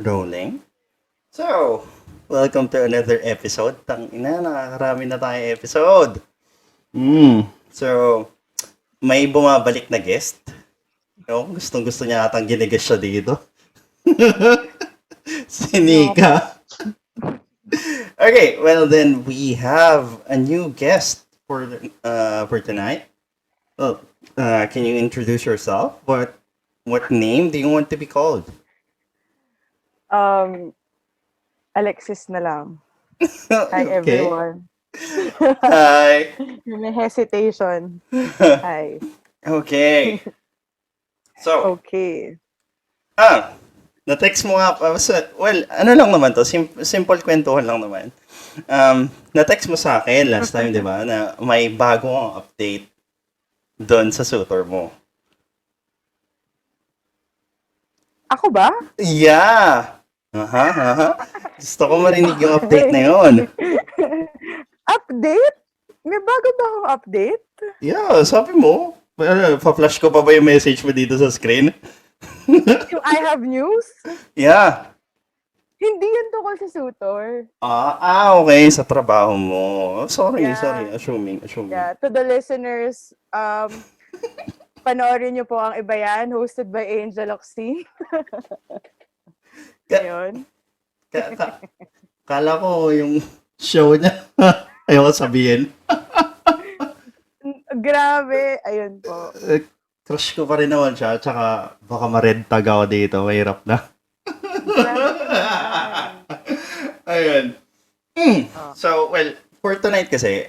Rolling. So, welcome to another episode. Tangina, nakakarami na tayong episode. So, may bumabalik na guest. No, gustong gusto niya atang ginigas siya dito. Si No. Nika. Okay, well then we have a new guest for tonight. Well, can you introduce yourself? What name do you want to be called? Um, Alexis na lang. Hi, Okay. everyone. Hi. May hesitation. Hi. Okay. So, Okay. na-text mo nga pa. Well, ano lang naman to, simple kwentuhan lang naman. Na-text mo sa akin last time, di ba, na may bagong update doon sa suitor mo. Ako ba? Yeah! Aha. Gusto ko marinig yung update na yun. Update? May bago ba akong update? Yeah, sabi mo. Pa-flash ko pa ba yung message mo dito sa screen? Yung I have news? Yeah. Hindi yan tungkol sa suitor. Okay. Sa trabaho mo. Sorry. Yeah. Assuming. Yeah. To the listeners, panoorin niyo po ang Iba Yan, hosted by Angel Oxy. Ayun. Kala ko yung show niya. Ayoko sabihin. Grabe. Ayun po. Crush ko pa rin naman siya. Tsaka baka ma-red tag ako dito. Mahirap na. Grabe naman. Ayun. So, well, for tonight kasi,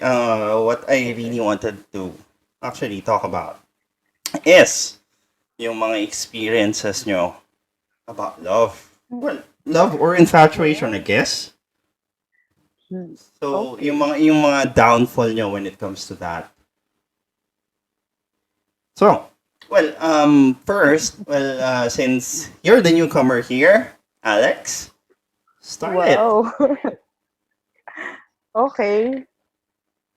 what I really wanted to actually talk about is yung mga experiences nyo about love. Well, love or infatuation, I guess. So, Okay. yung mga downfall nyo when it comes to that. So, well, first, since you're the newcomer here, Alex, start it. Wow. Okay.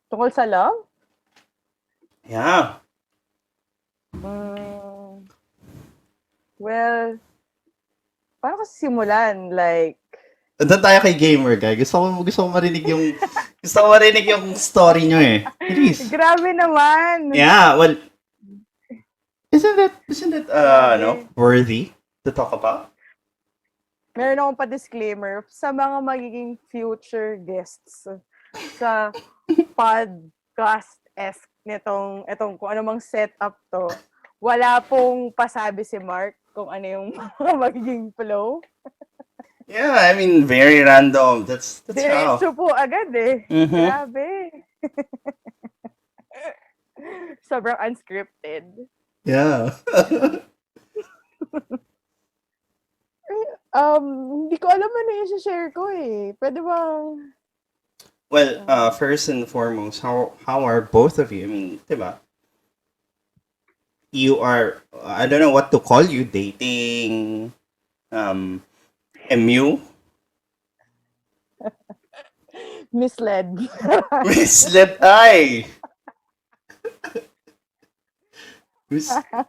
Tungkol sa love? Yeah. Well, paano kasi simulan? Like, Doon tayo kay gamer guy. Gusto ko marinig yung story nyo eh. Please. grabe naman. Yeah, well, isn't it Grabe. worthy to talk about? Meron akong pa-disclaimer sa mga magiging future guests sa podcast-esque itong kung anumang setup to. Wala pong pasabi si Mark kung ano yung magiging flow. Yeah, I mean, very random. That's how. Diretso po agad eh. Mhm. Grabe. Sobrang unscripted. Yeah. Hindi ko alam ano yung share ko eh. Pwede bang... Well, first and foremost, how are both of you? I mean, diba? You are, I don't know what to call you, dating, MU? Misled. Misled ay!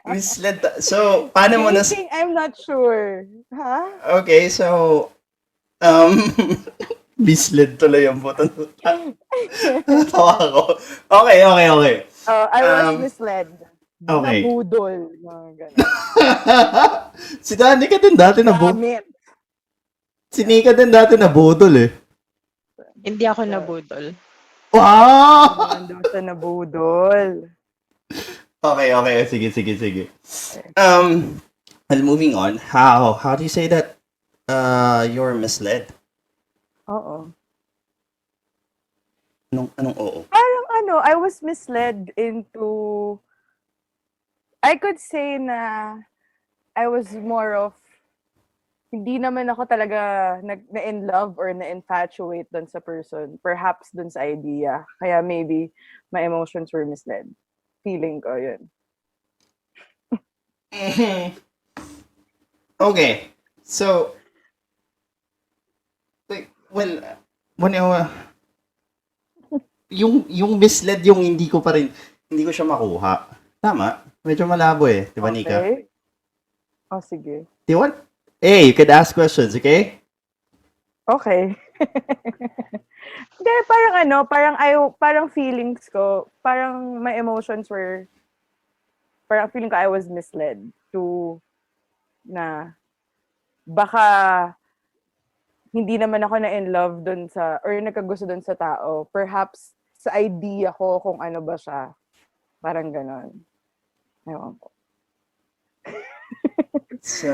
Misled. So, paano mo na... Dating, I'm not sure. Ha? Okay, so, misled tuloy ang buto. Tawa ako. Okay. I was Um, misled. okay. Nabudol. Mga ganun. Si Danica din dati Gamit. Si Nika din dati nabudol eh. Hindi ako nabudol. Wow! Nandun sa nabudol. Okay. Sige. Well, moving on. How do you say that you're misled? Oo. Anong oo? Parang I was misled into... I could say na I was more of... Hindi naman ako talaga na-in love or na-infatuate dun sa person. Perhaps dun sa idea. Kaya maybe my emotions were misled. Feeling ko yun. Okay. So, like, well, yung misled yung hindi ko siya makuha. Tama? Medyo malabo eh. Di ba, Nika? Okay. Oh, sige. Di what? Hey, you could ask questions, okay? Okay. Hindi, parang feelings ko, parang my emotions were, parang feeling ko I was misled to, na baka hindi naman ako na in love dun sa, or nagkagusto dun sa tao. Perhaps sa idea ko kung ano ba siya. Parang ganon. Ewan ko. So,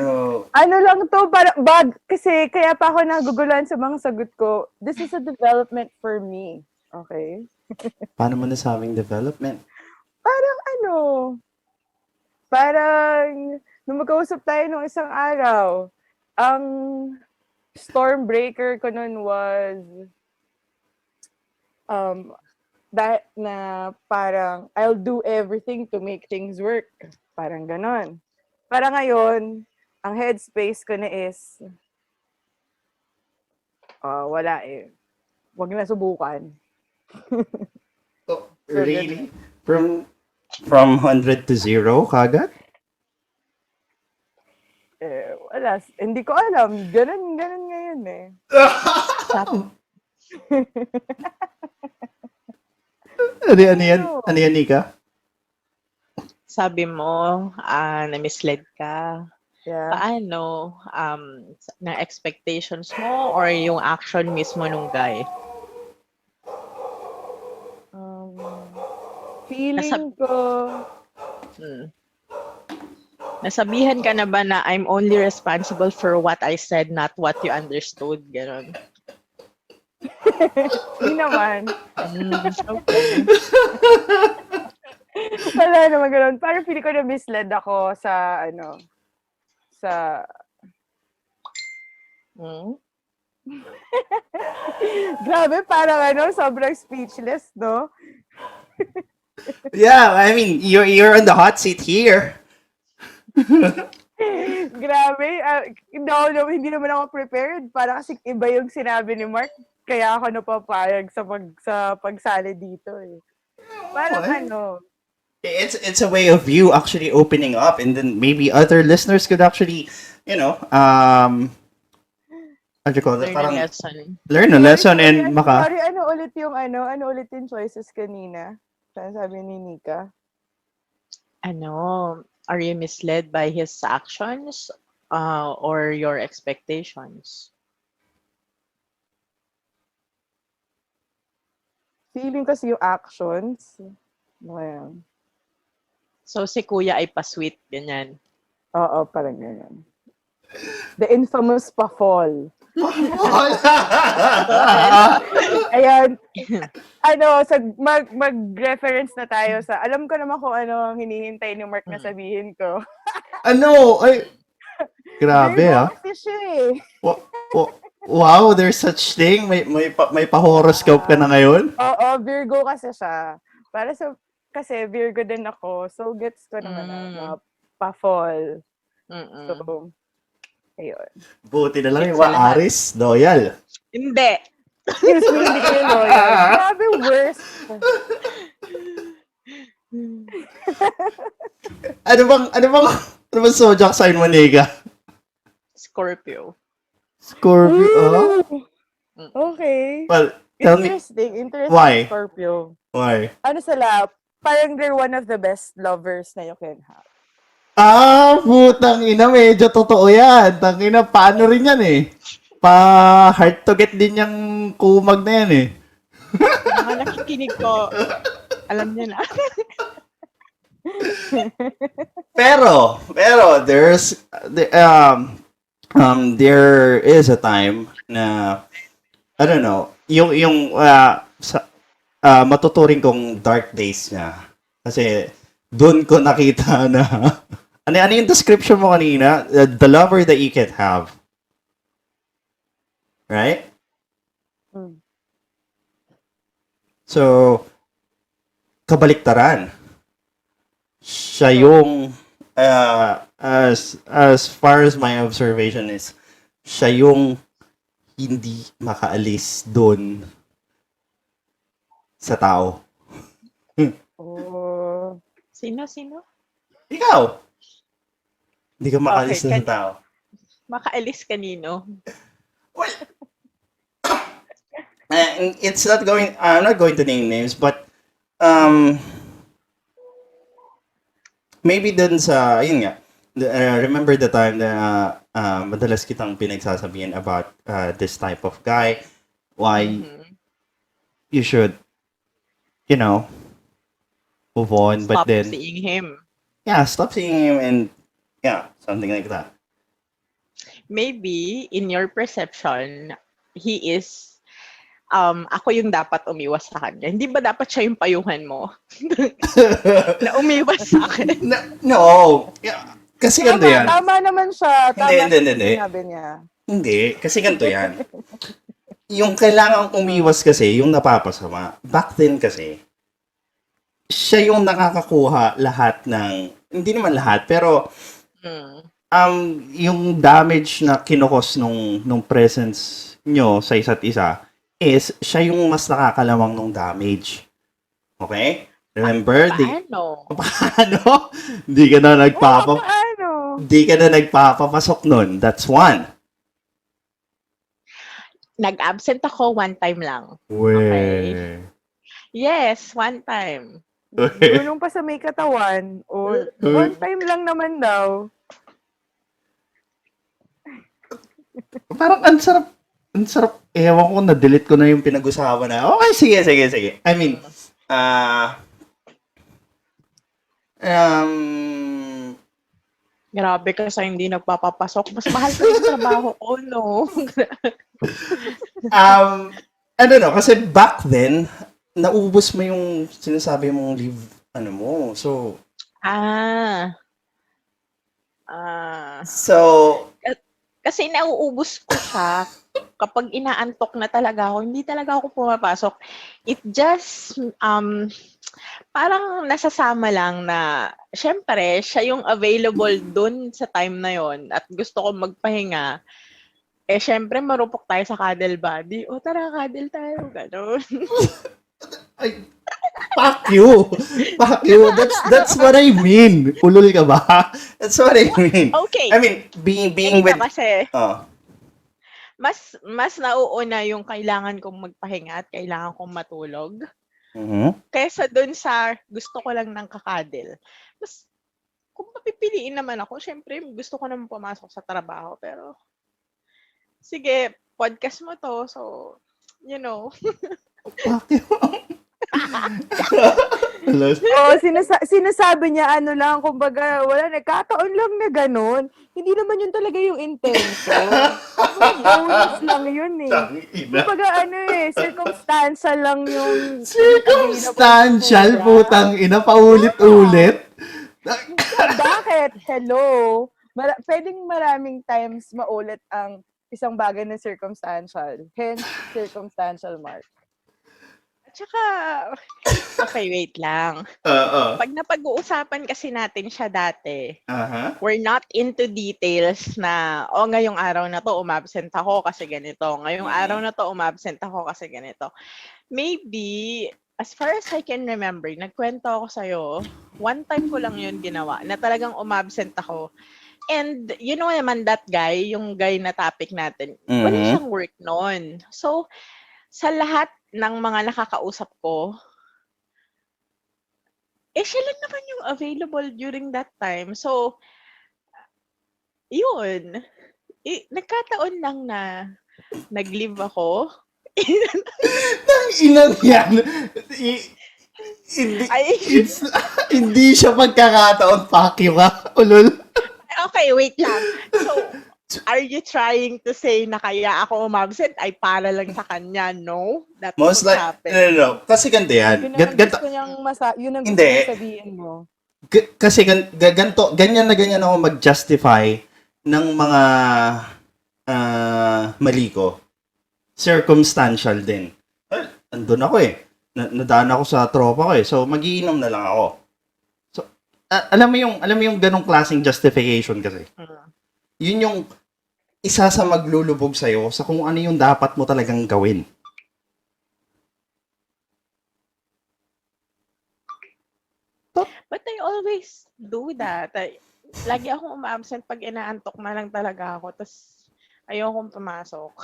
Ano lang to, parang bag, kasi kaya pa ako naguguluhan sa mga sagot ko. This is a development for me. Okay? paano mo nasabing development? Parang ano, parang nung magkausap tayo nung isang araw, ang storm breaker ko nun was that na parang I'll do everything to make things work. Parang ganon. Para ngayon, ang headspace ko na is wala eh. Wag na subukan. Oh, really? From 100 to 0 kagad? Wala. Hindi ko alam. Ganon ngayon eh. Ano yan? Ano yan, Nika? Sabi mo, na-misled ka. Yeah. Paano? Na expectations mo or yung action mismo nung guy? Feeling ko, Hmm. Nasabihan ka na ba na I'm only responsible for what I said, not what you understood? Ganon. hindi naman. Okay. Wala naman ganun. Parang feeling ko na misled ako sa, sa, Hmm? grabe, parang sobrang speechless, no? Yeah, I mean, you're on the hot seat here. Grabe. Hindi naman ako prepared. Para kasi iba yung sinabi ni Mark. Kaya ako napapayag sa pagsali dito eh. Parang What? It's a way of you actually opening up, and then maybe other listeners could actually, what do you call it? Learn a Parang lesson. learn a lesson and maka. Sorry, ano ulit yung choices kanina? Saan sabi ni Nika? Are you misled by his actions or your expectations? Feeling kasi yung actions. Well, So si kuya ay pa-sweet, ganyan. oo, parang ganyan. The infamous pa-fall. Ayan. Mag-reference na tayo sa, alam ko naman kung ano ang hinihintay ni Mark na sabihin ko. Ano? Ay, grabe ah. Kasi siya eh. Wow, there's such thing. May pa-horoscope ka na ngayon? Oo, Virgo kasi siya. Kasi Virgo din ako. So, gets ko naman na pa-fall. So, ayun. Buti na lang yung Excellent. Aris, loyal. Hindi. Excuse me, hindi kayo loyal. Grabe, worst. Ano bang zodiac sign mo, Nika? Scorpio. Scorpio. Okay. Well, tell me Interesting why? Scorpio. Why? Ano sila? Parang they're one of the best lovers na you can have. Putang ina, medyo totoo yan. Tangina, paano rin yan eh. Hard to get din yung kumag na yan eh. Mga nakikinig ko, alam niya na. Pero there is a time na I don't know, yung matuturing kong dark days niya. Kasi doon ko nakita na ano yung description mo kanina? The lover that you can have. Right? So, kabaliktaran. Siya yung as far as my observation is, siya yung hindi makaalis doon sa tao. Oh. Sino? Ikaw. Hindi ka makaalis Okay, doon sa tao. Makaalis kanino? Well, it's not going, I'm not going to name names, but um, maybe dun sa, yun nga, remember the time na madalas kitang pinagsasabihan about this type of guy, why Mhm. you should, you know, move on, but Stop then, seeing him. yeah, stop seeing him and, yeah, something like that. Maybe, in your perception, he is, ako yung dapat umiwas sa kanya. Hindi ba dapat siya yung payuhan mo? Na umiwas sa akin. No, yeah, kasi ganito yan. Tama naman siya. Tama Hindi, siya sa hindi. sinabi niya. Hindi, kasi ganito yan. Yung kailangang umiwas kasi, yung napapasama. Back then kasi, siya yung nakakakuha lahat ng, hindi naman lahat, pero Mm. yung damage na kinukos nung presence nyo sa isa't isa is siya yung mas nakakalamang nung damage. Okay? Remember? Paano? Paano? Hindi ka na Paano? Hindi ka na nagpapapasok nun. That's one. Nag-absent ako one time lang. Okay. Yes, one time. Dunong pa sa may katawan. O, one time lang naman daw. Parang ang sarap. Ewan ko, na-delete ko na yung pinag-usapan na. Okay, sige. I mean, Grabe ka sa hindi nagpapapasok. Mas mahal pa yung trabaho ko, no? I don't know, kasi back then, naubos mo yung sinasabi mong leave, mo. So, so, Kasi nauubos ko siya kapag inaantok na talaga ako. Hindi talaga ako pumapasok. It just, parang nasasama lang na, syempre, siya yung available dun sa time na yon at gusto ko magpahinga. Eh, syempre, marupok tayo sa cuddle buddy. O, tara, cuddle tayo. Ganon. ay, fuck you. That's what I mean. Ulol ka ba? That's what I mean. Okay. I mean, being Ganito with, kasi, oh, mas nauuna yung kailangan kong magpahinga at kailangan kong matulog kaysa dun sa gusto ko lang ng kakadil. Mas, kung papipiliin naman ako, syempre, gusto ko naman pumasok sa trabaho. Pero, sige, podcast mo to. So, you know. fuck you. Sinasabi niya, kumbaga, wala, nagkataon lang na ganun. Hindi naman yun talaga yung intention. Bonus lang yun eh. Kumbaga, circumstantial lang yung... Circumstantial, putang ina, paulit-ulit. Bakit? Hello? Pwedeng maraming times maulit ang isang bagay na circumstantial. Hence, circumstantial mark. Tsaka, okay, wait lang. Pag napag-uusapan kasi natin siya dati, we're not into details na, ngayong araw na to, umabsent ako kasi ganito. Ngayong araw na to, umabsent ako kasi ganito. Maybe, as far as I can remember, nagkwento ako sa'yo, one time ko lang yun ginawa, na talagang umabsent ako. And, you know naman that guy, yung guy na topic natin, wala siyang work noon. So, sa lahat ng mga nakakausap ko, siya lang naman yung available during that time. So, yun. Nagkataon lang na nag-leave ako. Inang yan. Hindi siya pagkakataon. Fuck you ka. Ulol. Okay, wait lang. So, are you trying to say na kaya ako umabsent ay para lang sa kanya? No? That's Most what like, happened. no. Kasi ganito yan. Yun ang gusto niyang yun ang gusto Hindi. niyang sabihin mo. Kasi ganyan na ganyan ako mag-justify ng mga mali ko. Circumstantial din. Well, andun ako eh. Nadaan ako sa tropa ko eh. So, magiinom na lang ako. So, alam mo yung ganong klaseng justification kasi. Yun yung isa sa maglulubog sa'yo sa kung ano yung dapat mo talagang gawin. But I always do that. lagi akong uma-absent pag inaantok na lang talaga ako. Tapos, ayokong pumasok.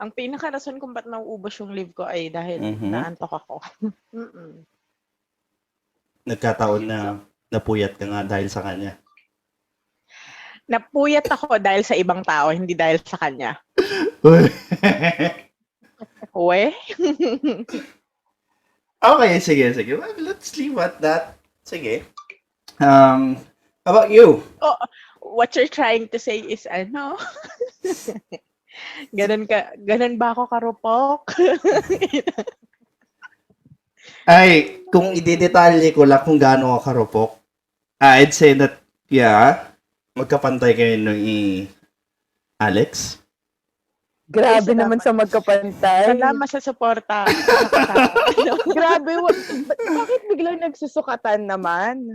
Ang pinaka-rason kung ba't nauubos yung leave ko ay dahil naantok ako. Nagkataon na napuyat ka nga dahil sa kanya. Napuyat ako dahil sa ibang tao, hindi dahil sa kanya. Uwe? Okay, sige. Well, let's leave at that. Sige. How about you? Oh, what you're trying to say is ganun ba ako karupok? Ay, kung idedetalye ko lang kung gaano ka karupok, I'd say that, yeah, magkapantay kayo ni Alex. Grabe naman sa magkapantay. Salamat sa suporta. Grabe, bakit biglang nagsusukatan naman?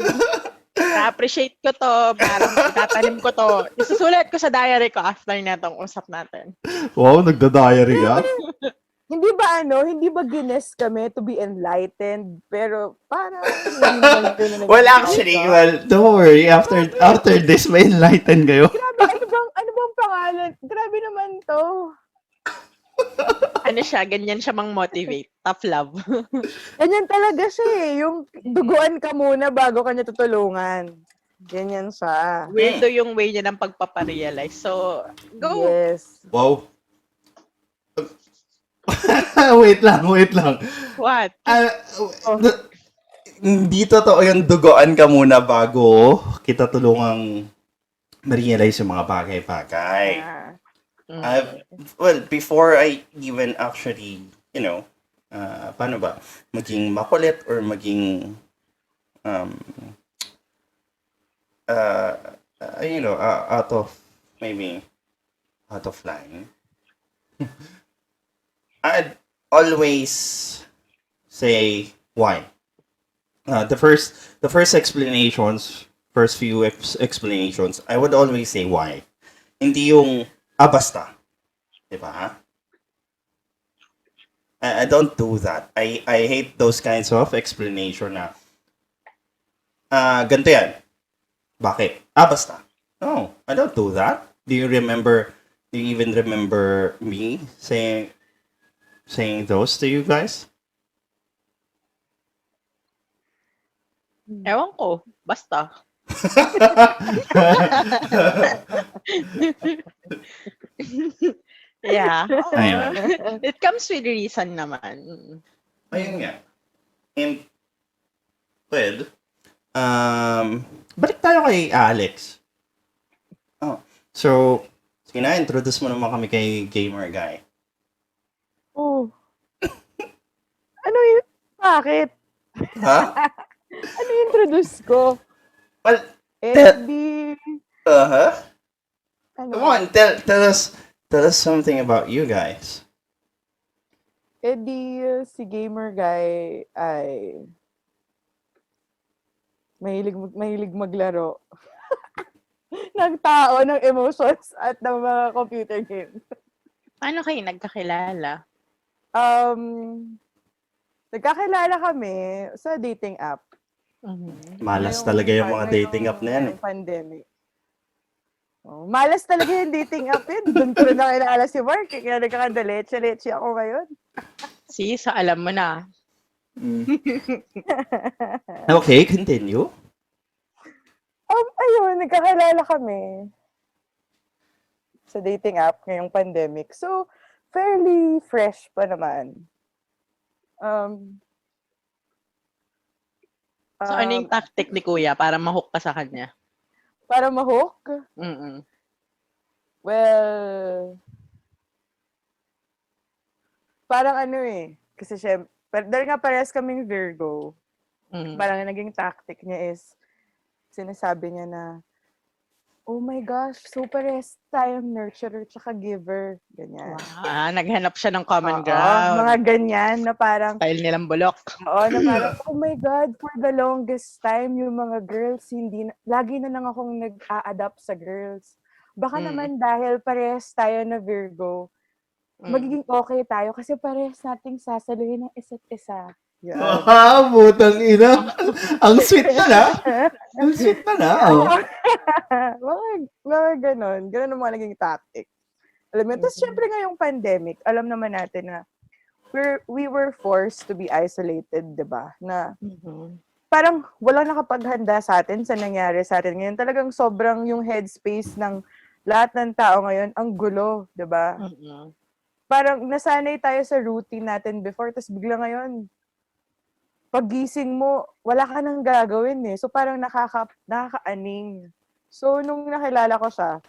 Na-appreciate ko to, parang itatanim ko to. Isusulat ko sa diary ko after natong usap natin. Wow, nagda-diary ka? Hindi ba gines kami to be enlightened? Pero parang well, actually, don't worry. After this, may enlighten kayo. Grabe, ano bang pangalan? Grabe naman to. Ganyan siya mang-motivate. Tough love. Ganyan talaga siya eh. Yung duguan ka muna bago ka niya tutulungan. Ganyan siya. Weirdo yung way niya ng pagpaparealize. So, go! Yes. Wow. wait lang. What? Hindi totoo yung duguan ka muna bago kita tulungang ma-realize yung mga bagay-bagay. Well, before I even actually, paano ba, maging makulit or maging, out of line, I'd always say why. The first explanations, first few explanations, I would always say why. Hindi yung basta. Diba? I don't do that. I hate those kinds of explanation na ganito yan. Bakit? Basta. No, I don't do that. Do you even remember me saying those to you guys? Ewan ko. Basta. Yeah. It comes with reason naman. Ayun nga. And, well, balik tayo kay Alex. So, sige na, introduce mo naman kami kay Gamer Guy. Oh. Ano yun? Bakit? Ha? Ano yung introduce ko? Well, Eddie. Come on, tell us something about you guys. Eddie, si Gamer Guy ay mahilig maglaro ng tao, ng emotions at ng mga computer games. Paano kayo nagkakilala? Nagkakilala kami sa dating app. Malas talaga yung mga dating app na yan eh. Pandemic. Malas talaga yung dating app yun. Doon ko rin nakilala si Mark. Kaya nagkakandaleche-leche ako ngayon. See, so alam mo na. Okay, continue. Ayun, nagkakilala kami sa dating app ngayong pandemic. So, fairly fresh pa naman. So, ano yung tactic ni Kuya para ma-hook ka sa kanya? Para ma-hook? Well, parang kasi syempre, dahil nga parehas kaming Virgo, parang naging tactic niya is, sinasabi niya na, oh my gosh, so parehas tayong nurturer tsaka giver. Ganyan. Naghanap siya ng common ground. Mga ganyan na parang, style nilang bulok. Na parang, oh my God, for the longest time, yung mga girls, lagi na lang akong nag-a-adapt sa girls. Baka naman dahil parehas tayo na Virgo, magiging okay tayo kasi parehas nating sasaluhin ng isa't isa. Yan. Wow, butang ina. Ang sweet na. Ang sweet na. Oh. mga ganon. Ganon ang mga naging tactic. Alam mo, tapos syempre ngayong pandemic, alam naman natin na we were forced to be isolated, di ba? Na parang walang nakapaghanda sa atin sa nangyari sa atin ngayon. Talagang sobrang yung headspace ng lahat ng tao ngayon, ang gulo, di ba? Parang nasanay tayo sa routine natin before, tapos bigla ngayon, paggising mo, wala ka nang gagawin eh. So parang nakakaaning. So nung nakilala ko siya,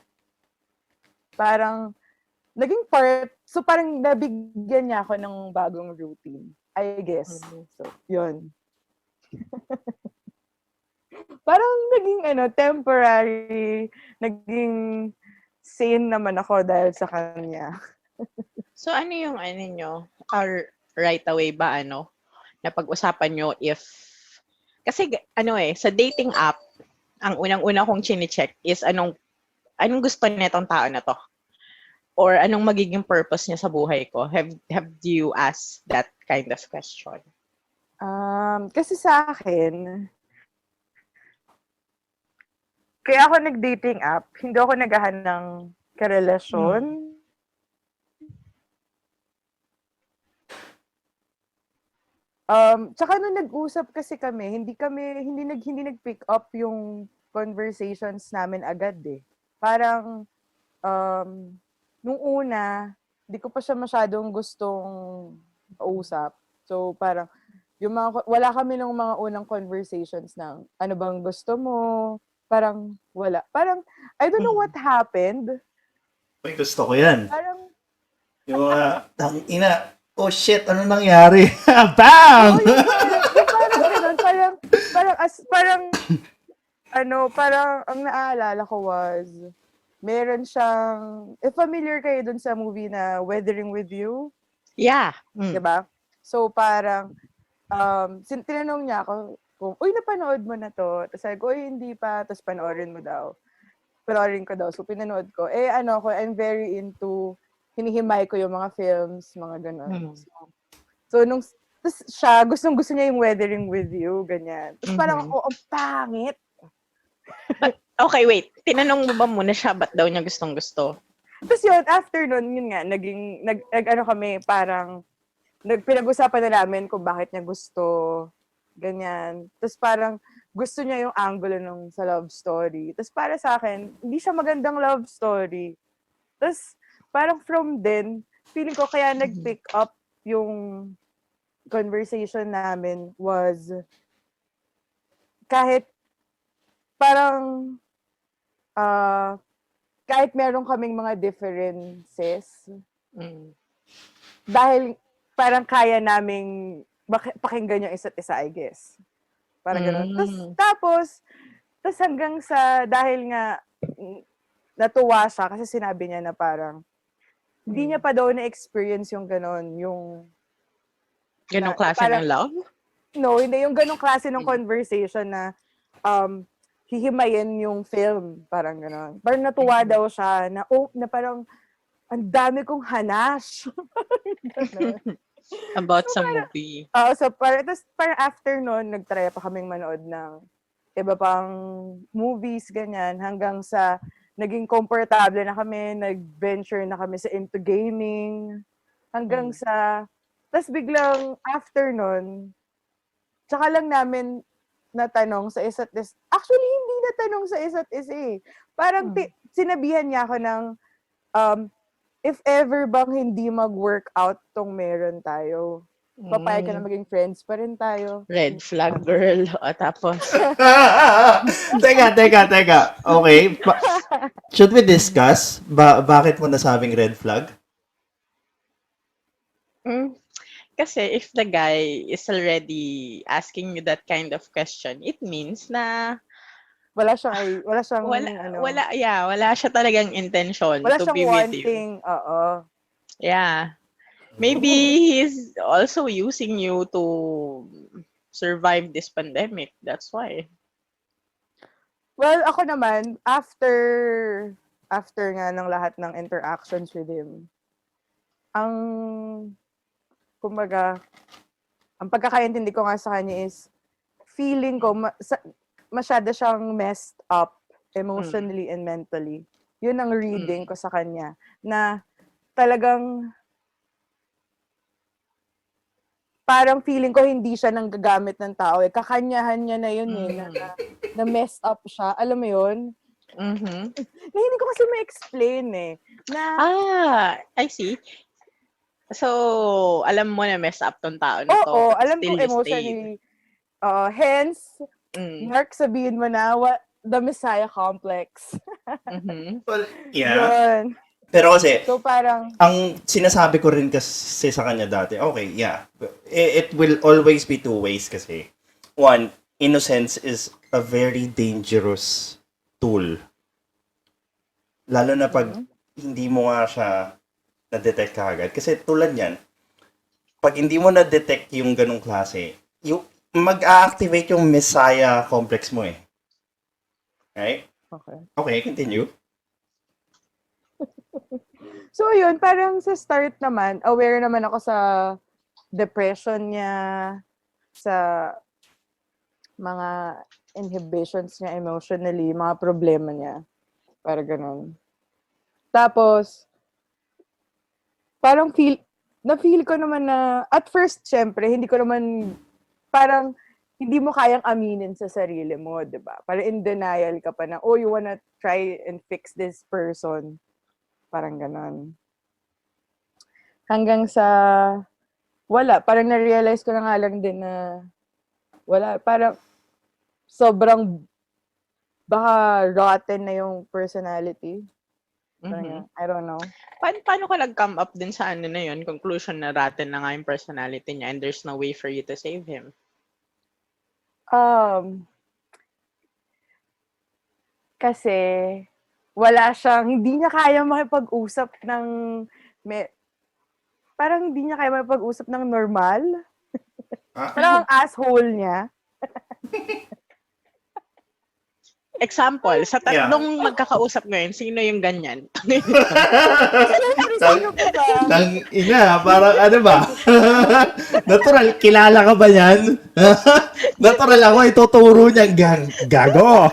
parang naging part, so parang nabigyan niya ako ng bagong routine. I guess. So, yun. Parang naging temporary, naging sane naman ako dahil sa kanya. So ano yung nyo? Right away ba napag-usapan nyo if kasi sa dating app, ang unang-una kong chine-check is anong gusto nitong tao na to? Or anong magiging purpose niya sa buhay ko? Have you asked that kind of question? Kasi sa akin, kaya ako nag-dating app, hindi ako naghahan ng karelasyon. Tsaka nung nag-usap kasi kami, hindi nag-pick up yung conversations namin agad eh. Parang, nung una, hindi ko pa siya masyadong gustong kausap. So, parang, wala kami ng mga unang conversations ng, ano bang gusto mo? Parang, wala. Parang, I don't know what happened. Uy, gusto ko yan. Parang, yung tangina, oh shit, ano nangyari? Bam! Yung parang ganun, parang ang naaalala ko was, meron siyang, familiar kayo dun sa movie na Weathering with You? Yeah. Diba? So parang, tinanong niya ako, uy, napanood mo na to? Tapos sabi ko, uy, hindi pa. Tapos panoorin ko daw. So pinanood ko. I'm very into, hinihimay ko yung mga films, mga ganun. So tapos siya, gusto niya yung Weathering with You, ganyan. Tapos parang ako, ang pangit. Okay, wait. Tinanong mo ba muna siya ba't daw niya gustong-gusto? Tapos yun, after nun, yun nga, kami, parang, pinag-usapan na namin kung bakit niya gusto, ganyan. Tapos parang, gusto niya yung angulo nung sa love story. Tapos para sa akin, hindi siya magandang love story. Tapos, parang from then, feeling ko kaya nag-pick up yung conversation namin was, kahit parang, kahit meron kaming mga differences, dahil parang kaya naming pakinggan yung isa't isa, I guess. Parang gano'n. Tapos hanggang sa, dahil nga, natuwa siya kasi sinabi niya na parang, hindi niya pa daw na-experience yung gano'n, yung ganong klase ng love? No, hindi yung ganong klase ng conversation na hihimayin yung film, parang gano'n. Parang natuwa daw siya na parang ang dami kong hanash. About sa movie. So parang after nun, nagtry pa kaming manood ng iba pang movies, ganyan, hanggang sa naging komportable na kami, nag-venture na kami sa into gaming, hanggang sa, tas biglang after nun, tsaka lang namin natanong sa isa't isa. Actually, hindi natanong sa isa't isa eh. Parang sinabihan niya ako ng, if ever bang hindi mag-workout tong meron tayo, papayag ka na maging friends pa rin tayo. Red flag, girl. Tapos. Teka. Okay. Should we discuss bakit mo nasabing red flag? Kasi if the guy is already asking you that kind of question, it means na wala siya talagang intention to be with you. Oo. Yeah. Maybe he's also using you to survive this pandemic. That's why. Well, ako naman, after nga ng lahat ng interactions with him, kumbaga, ang pagkakaintindi ko nga sa kanya is, feeling ko, masyado siyang messed up emotionally and mentally. Yun ang reading ko sa kanya. Na talagang, parang feeling ko hindi siya nang gagamit ng tao. Kakanyahan niya na yun na messed up siya. Alam mo yun? Na hindi ko kasi ma-explain I see. So, alam mo na mess up tong tao na to. Oo, alam still ko emotionally. Hence, Mark, sabihin mo na, the Messiah complex. Well, yeah. Yun. Pero kasi, so parang, ang sinasabi ko rin kasi sa kanya dati, okay, yeah, it will always be two ways kasi. One, innocence is a very dangerous tool. Lalo na pag hindi mo nga siya na-detect kagad. Kasi tulad yan, pag hindi mo na-detect yung ganong klase, mag-a-activate yung Messiah complex mo eh. Right? Okay, continue. So yun, parang sa start naman, aware naman ako sa depression niya, sa mga inhibitions niya emotionally, mga problema niya. Parang ganun. Tapos, parang na-feel ko naman na, at first, syempre, hindi ko naman, parang, hindi mo kayang aminin sa sarili mo, di ba? Parang in denial ka pa na, oh, you wanna try and fix this person. Parang ganon. Hanggang sa, wala. Parang na-realize ko na nga lang din na, wala. Parang, sobrang, baka rotten na yung personality. Parang, I don't know. Paano ka nag-come up din sa ano na yun? Conclusion na rotten na nga yung personality niya and there's no way for you to save him? Kasi, wala siyang, hindi niya kaya makipag-usap ng, parang hindi niya kaya makipag-usap ng normal. Parang ang asshole niya. Example, sa tatlong magkakausap ngayon, sino yung ganyan? Parang ano ba? Natural, kilala ka ba yan? Natural ako, ituturo niya, gago.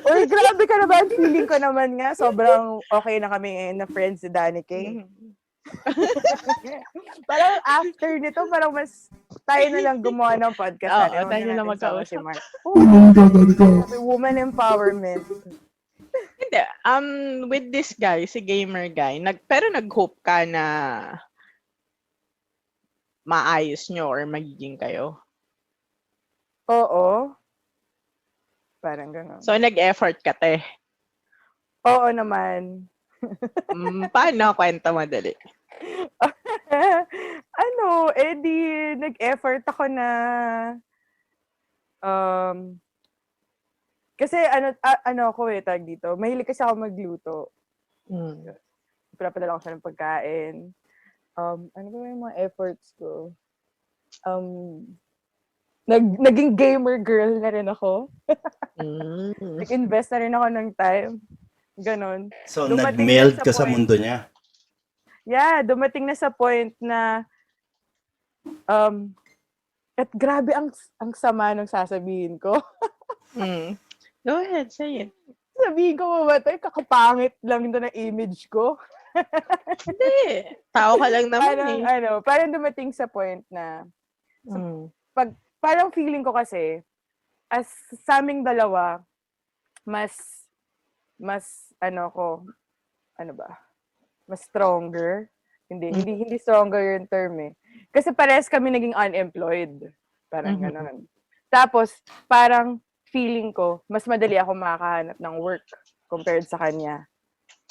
Uy, grabe ka naman. Feeling ko naman nga, sobrang okay na kami na friends si Danny K. Parang after nito, parang mas tayo na lang gumawa ng podcast natin. Tayo na lang magkausap. Si Mark. Woman empowerment. Hindi. With this guy, si gamer guy, pero nag-hope ka na maayos nyo or magiging kayo? Oo. Parang gano'n. So, nag-effort ka, te? Oo naman. Paano? Kwenta madali. Di nag-effort ako na kasi tag dito. Mahilig kasi ako magluto. Pinapadala ko siya ng pagkain. Ano ba yung mga efforts ko? Naging gamer girl na rin ako. Nag-invest na rin ako ng time. Ganon. So, nag-meld ka sa mundo niya? Yeah, dumating na sa point na at grabe ang sama ng sasabihin ko. Go ahead, say it. Sabihin ko ba ito? Kakapangit lang ito na image ko. Hindi. Tao ka lang naman parang dumating sa point na parang feeling ko kasi as sa aming dalawa mas mas stronger. Hindi stronger yung term eh. Kasi parehas kami naging unemployed. Parang gano'n. Tapos, parang feeling ko, mas madali ako makakahanap ng work compared sa kanya.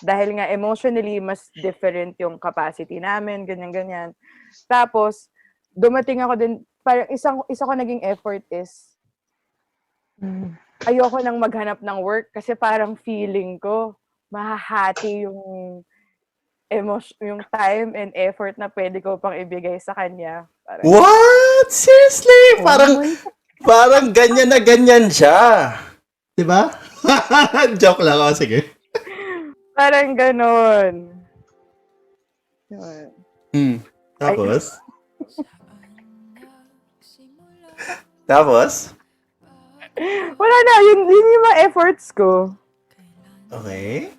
Dahil nga emotionally, mas different yung capacity namin, ganyan-ganyan. Tapos, dumating ako din, parang isa ko naging effort is, ayoko nang maghanap ng work kasi parang feeling ko, mahahati yung yung time and effort na pwede ko pang ibigay sa kanya. Parang, what? Seriously? Parang ganyan na ganyan siya. Diba? Joke lang ako. Sige. Parang ganon. Tapos? Tapos? Wala na, yun yung mga efforts ko. Okay.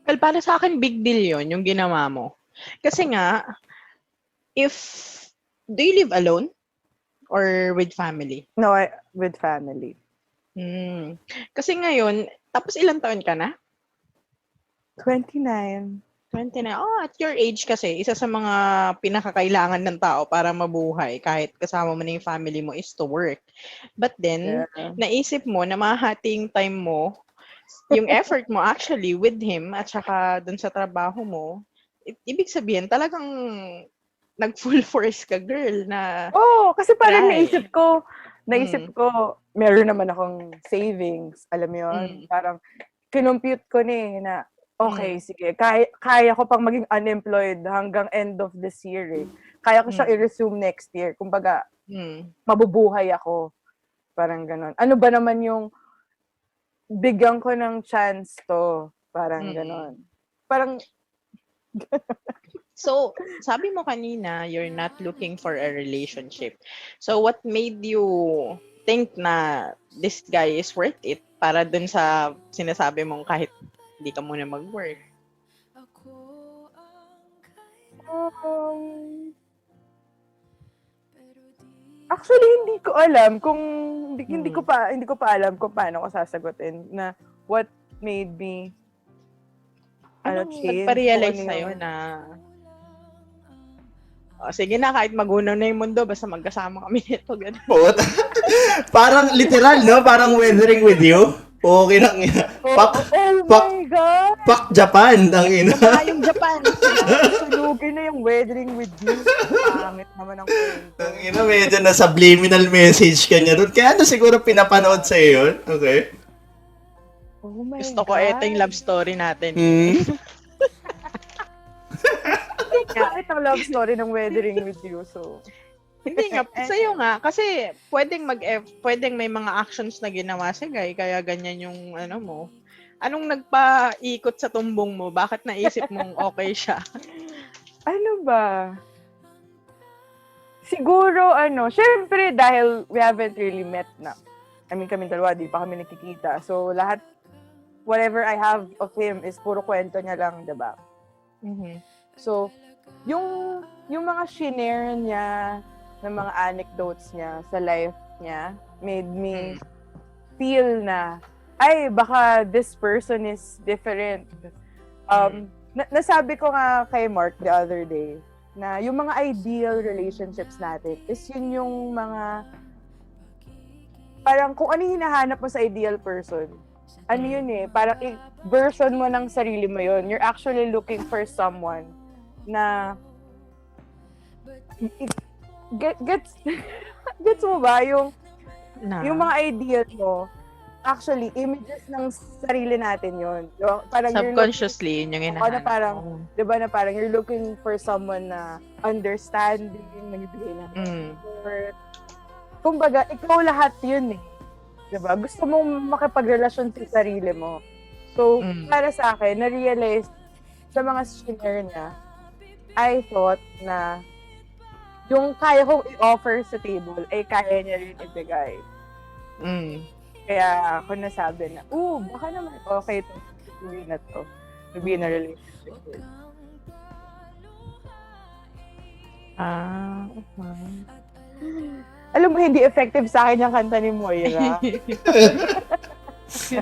Well, para sa akin, big deal yun, yung ginawa mo. Kasi nga, do you live alone? Or with family? No, with family. Kasi ngayon, tapos ilang taon ka na? 29. 29. Oh, at your age kasi, isa sa mga pinakakailangan ng tao para mabuhay kahit kasama mo na yung family mo is to work. But then, naisip mo na mahahating time mo, yung effort mo actually with him at saka dun sa trabaho mo, ibig sabihin talagang nag-full force ka, girl, na kasi parang try. naisip ko, meron naman akong savings, alam mo yun? Parang, kinumpute ko na okay, sige, kaya ko pang maging unemployed hanggang end of this year eh. Kaya ko siyang i-resume next year. Kumbaga, mabubuhay ako. Parang ganon. Ano ba naman yung bigyan ko ng chance to? Parang ganon. Parang, so, sabi mo kanina, you're not looking for a relationship. So, what made you think na this guy is worth it para dun sa sinasabi mong kahit hindi ka muna mag-work? Actually, hindi ko alam kung hindi ko pa alam kung paano ko sasagutin na what made me change. Nagpa-realize sa'yo na sige na, kahit magunaw na yung mundo, basta magkasama kami nito. Parang literal, no? Parang weathering with you. Okay na. My God! Pak Japan, ang ina. Yung Japan. Sunugin na yung weathering with you. Pangit naman ang kwento. Ang ina, medyo na subliminal message ka niya doon. Kaya na siguro pinapanood sa'yo yun. Okay. Oh my Gusto ko God. ito yung love story natin. Kahit ang love story ng weathering with you, so... Hindi nga, sa'yo nga, kasi pwedeng may mga actions na ginawa si Guy, kaya ganyan yung mo. Anong nagpaikot sa tumbong mo? Bakit naisip mong okay siya? Ano ba? Siguro, syempre dahil we haven't really met na. I mean, kami dalawa, di pa kami nakikita. So, whatever I have of him is puro kwento niya lang, diba? So, yung mga shinare niya, ng mga anecdotes niya sa life niya made me feel na baka this person is different. Nasabi ko nga kay Mark the other day na yung mga ideal relationships natin is yun yung mga parang kung ano hinahanap mo sa ideal person. Ano yun parang version mo ng sarili mo yun. You're actually looking for someone na gets mo ba yung mga ideal mo actually images ng sarili natin yon. Parang subconsciously yun yung hinahanap. Parang 'di ba na parang you're looking for someone na understanding, nagbibigay ng effort. Kumbaga ikaw lahat yun 'Di ba? Gusto mong makipagrelasyon sa sarili mo. So para sa akin na-realize sa mga senior niya I thought na yung kaya kong i-offer sa table, kaya niya rin ibigay. Kaya ako nasabi na, baka naman okay to be in a relationship with. Alam mo, hindi effective sa akin yung kanta ni Moira.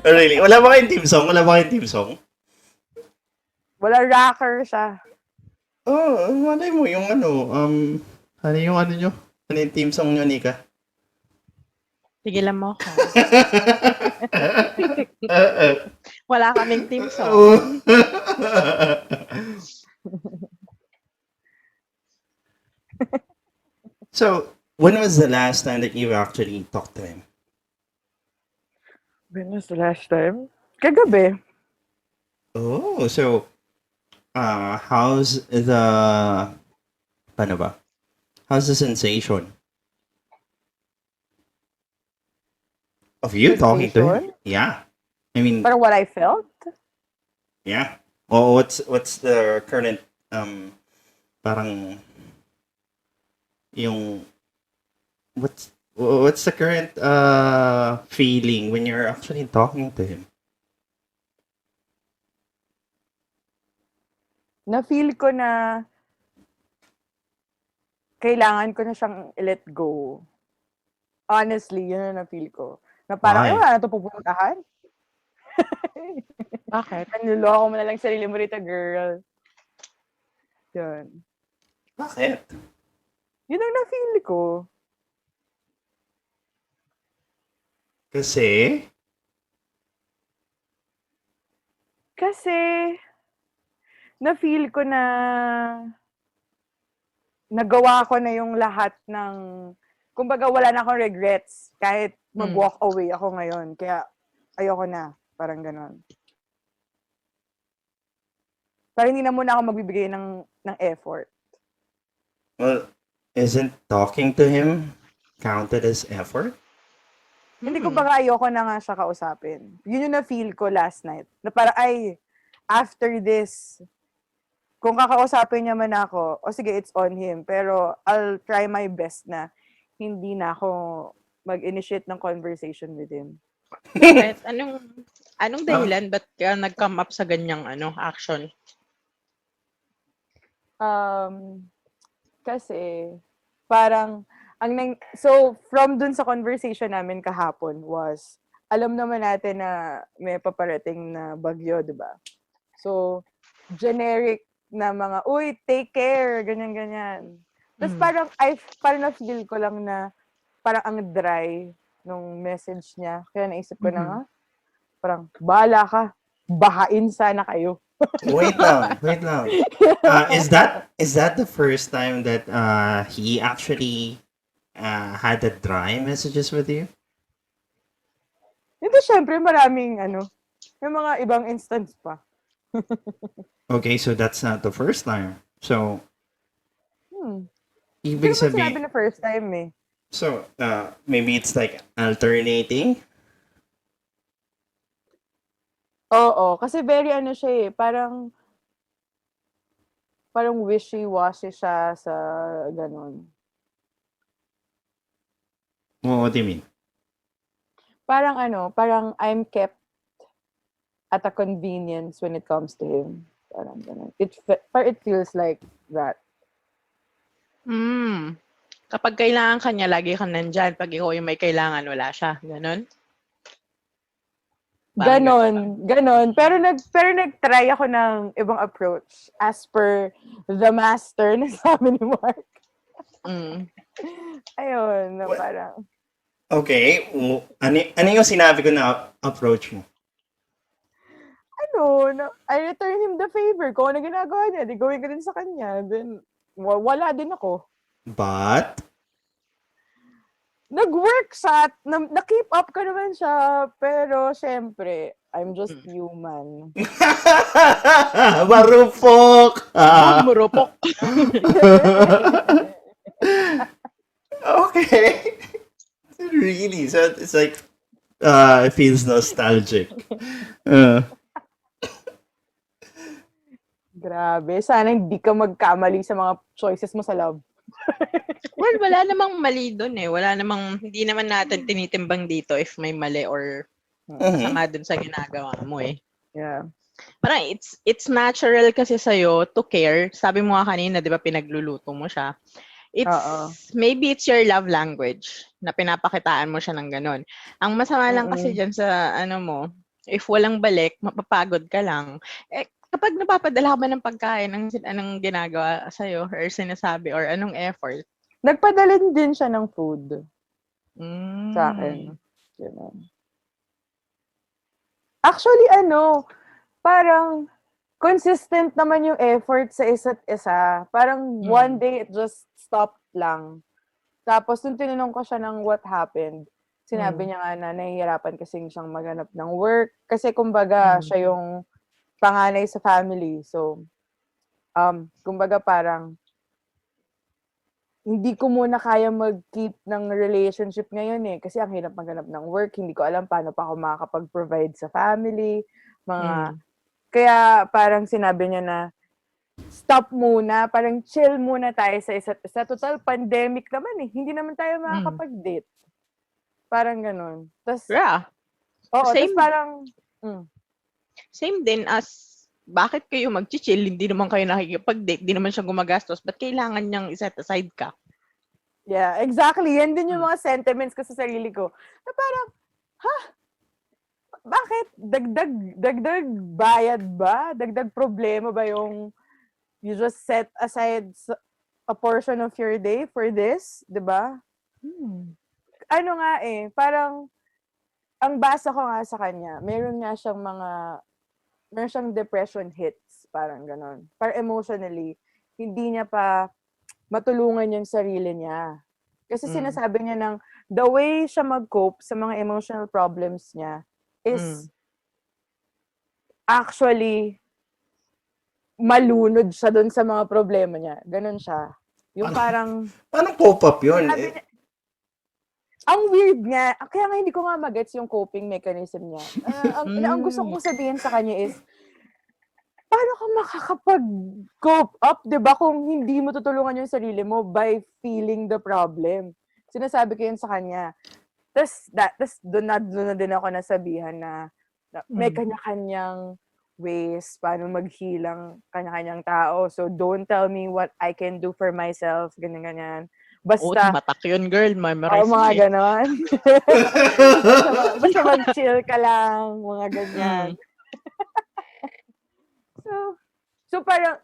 Really? Wala ba kayong team song? Wala, rocker siya. Malay mo yung ano nyo? Ano yung team song nyo, Nika? Tigilan mo ako. Wala kaming team song. So, when was the last time that you actually talked to him? When was the last time? Kagabi. So, how's the... Paano ba? How's the sensation of you talking to him? Yeah. I mean... Parang what I felt? Yeah. What's the current, parang, yung what's the current feeling when you're actually talking to him? Na-feel ko na kailangan ko na siyang let go. Honestly, yun ang na-feel ko. Na parang, Why? ay, wala na ito pupuntahan. Bakit? Niloloko mo na lang sarili mo rito, girl. Yun. Bakit? Yun ang na-feel ko. Kasi? Kasi, na-feel ko na nagawa ko na yung lahat ng, kumbaga wala na akong regrets kahit mag-walk away ako ngayon. Kaya, ayoko na. Parang ganon. Parang hindi na muna ako magbibigay ng effort. Well, isn't talking to him counted as effort? Hindi ko baka ayoko na nga siya kausapin. Yun yung na-feel ko last night. Na parang, ay, after this, kung kakausapin niya man ako, o sige, it's on him. Pero I'll try my best na hindi na ako mag-initiate ng conversation with him. Bakit? Anong dahilan? Ba't ka nag-come up sa ganyang action? Kasi, parang, so, from dun sa conversation namin kahapon was, alam naman natin na may paparating na bagyo, di ba? So, generic na mga, uy, take care, ganyan-ganyan. Tapos parang na-feel ko lang na parang ang dry nung message niya. Kaya naisip ko na nga, parang, bahala ka, bahain sana kayo. Wait lang. Is that the first time that he actually had the dry messages with you? Ito syempre maraming may mga ibang instance pa. Okay, so that's not the first time. So, Hindi ibig naman sinabi sabihin, na first time eh. so maybe it's like alternating? Oo, kasi very siya eh, parang wishy-washy siya sa ganun. What do you mean? Parang I'm kept at a convenience when it comes to him. Parang ganun. It feels like that. Kapag kailangan ka niya, lagi kang nandyan. Pag ikaw yung may kailangan, wala siya. Ganon? Ganon. Pero nag-try ako ng ibang approach as per the master na sabi ni Mark. Ayun, na parang. Okay, ano yung sinabi ko na approach mo? I return him the favor. Kung ano ginagawa niya, di gawin ko din sa kanya. Then, wala din ako. But? Nag-work siya. Na-keep up ko naman siya. Pero, syempre, I'm just human. Marupok! Marupok! Okay. Really? So, it's like, it feels nostalgic. Grabe. Sana hindi ka magkamali sa mga choices mo sa love. Well, wala namang mali dun eh. Hindi naman natin tinitimbang dito if may mali or sama dun sa ginagawa mo eh. Yeah. Parang it's natural kasi sa'yo to care. Sabi mo nga kanina, di ba, pinagluluto mo siya. Maybe it's your love language na pinapakitaan mo siya ng ganun. Ang masama lang kasi dyan sa mo, if walang balik, mapapagod ka lang. Kapag napapadala ka ba ng pagkain, anong ginagawa sa'yo or sinasabi or anong effort? Nagpadalin din siya ng food. Sa akin. Actually, parang consistent naman yung effort sa isa't isa. Parang one day, it just stopped lang. Tapos, nung tinanong ko siya ng what happened, sinabi niya nga na nahihirapan kasi siyang maghanap ng work. Kasi, kumbaga, siya yung panganay sa family. So, kumbaga parang, hindi ko muna kaya mag-keep ng relationship ngayon eh. Kasi ang hirap maghanap ng work. Hindi ko alam paano pa ako makakapag-provide sa family. Kaya parang sinabi niya na, stop muna, parang chill muna tayo sa isa't isa. Total, pandemic naman eh. Hindi naman tayo makakapag-date. Parang ganun. Tas, Yeah. oo, tas Same. parang, Same din as bakit kayo mag-chill, hindi naman kayo nakikipag-date, hindi naman siya gumagastos, ba't kailangan niyang iset aside ka? yeah, exactly. Yan din yung mga sentiments ko sa sarili ko. Na parang, bakit? Dagdag bayad ba? Dagdag problema ba yung you just set aside a portion of your day for this? Diba? Ano nga eh, parang, ang basa ko nga sa kanya, meron siyang depression hits, parang ganon. Parang emotionally, hindi niya pa matulungan yung sarili niya. Kasi sinasabi niya ng, the way siya mag-cope sa mga emotional problems niya is actually malunod siya dun sa mga problema niya. Ganon siya. Yung parang... Anong cope-up yun? Ang weird nga. Kaya nga hindi ko nga magets yung coping mechanism niya. Ang gusto kong sabihin sa kanya is, paano ka makakapag-cope up, di ba, kung hindi mo tutulungan yung sarili mo by feeling the problem? Sinasabi ko yun sa kanya. Tapos doon na din ako nasabihan na may kanya-kanyang ways paano maghilang kanya-kanyang tao. So, don't tell me what I can do for myself, ganyan-ganyan. Basta, matak yun, girl. Memorize mga ganon. Basta mag-chill ka lang, mga ganyan. So parang,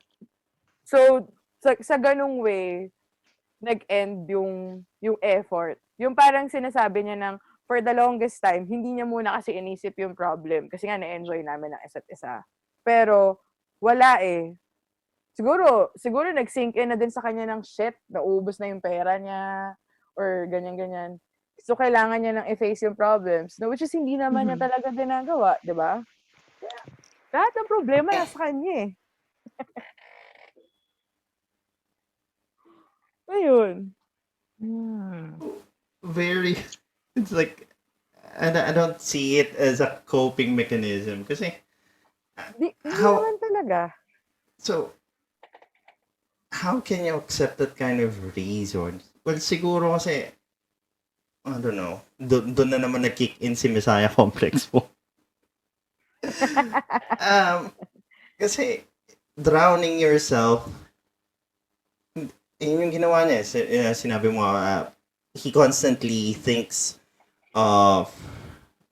sa ganung way, nag-end yung effort. Yung parang sinasabi niya ng, for the longest time, hindi niya muna kasi inisip yung problem. Kasi nga, na-enjoy namin ang isa't isa. Pero, wala eh. Siguro nag-sink in na din sa kanya ng shit, naubos na yung pera niya, or ganyan-ganyan. So, kailangan niya nang i-face yung problems, which is hindi naman niya talaga ginagawa, di ba? Lahat ng problema nasa kanya eh. Ayun. Very, it's like, I don't see it as a coping mechanism. Kasi, Di naman talaga. So, how can you accept that kind of reason? Well, siguro kasi, I don't know, doon na naman nag-kick in si Messiah Complex mo. Kasi, drowning yourself, yun yung ginawa niya. Sinabi mo, he constantly thinks of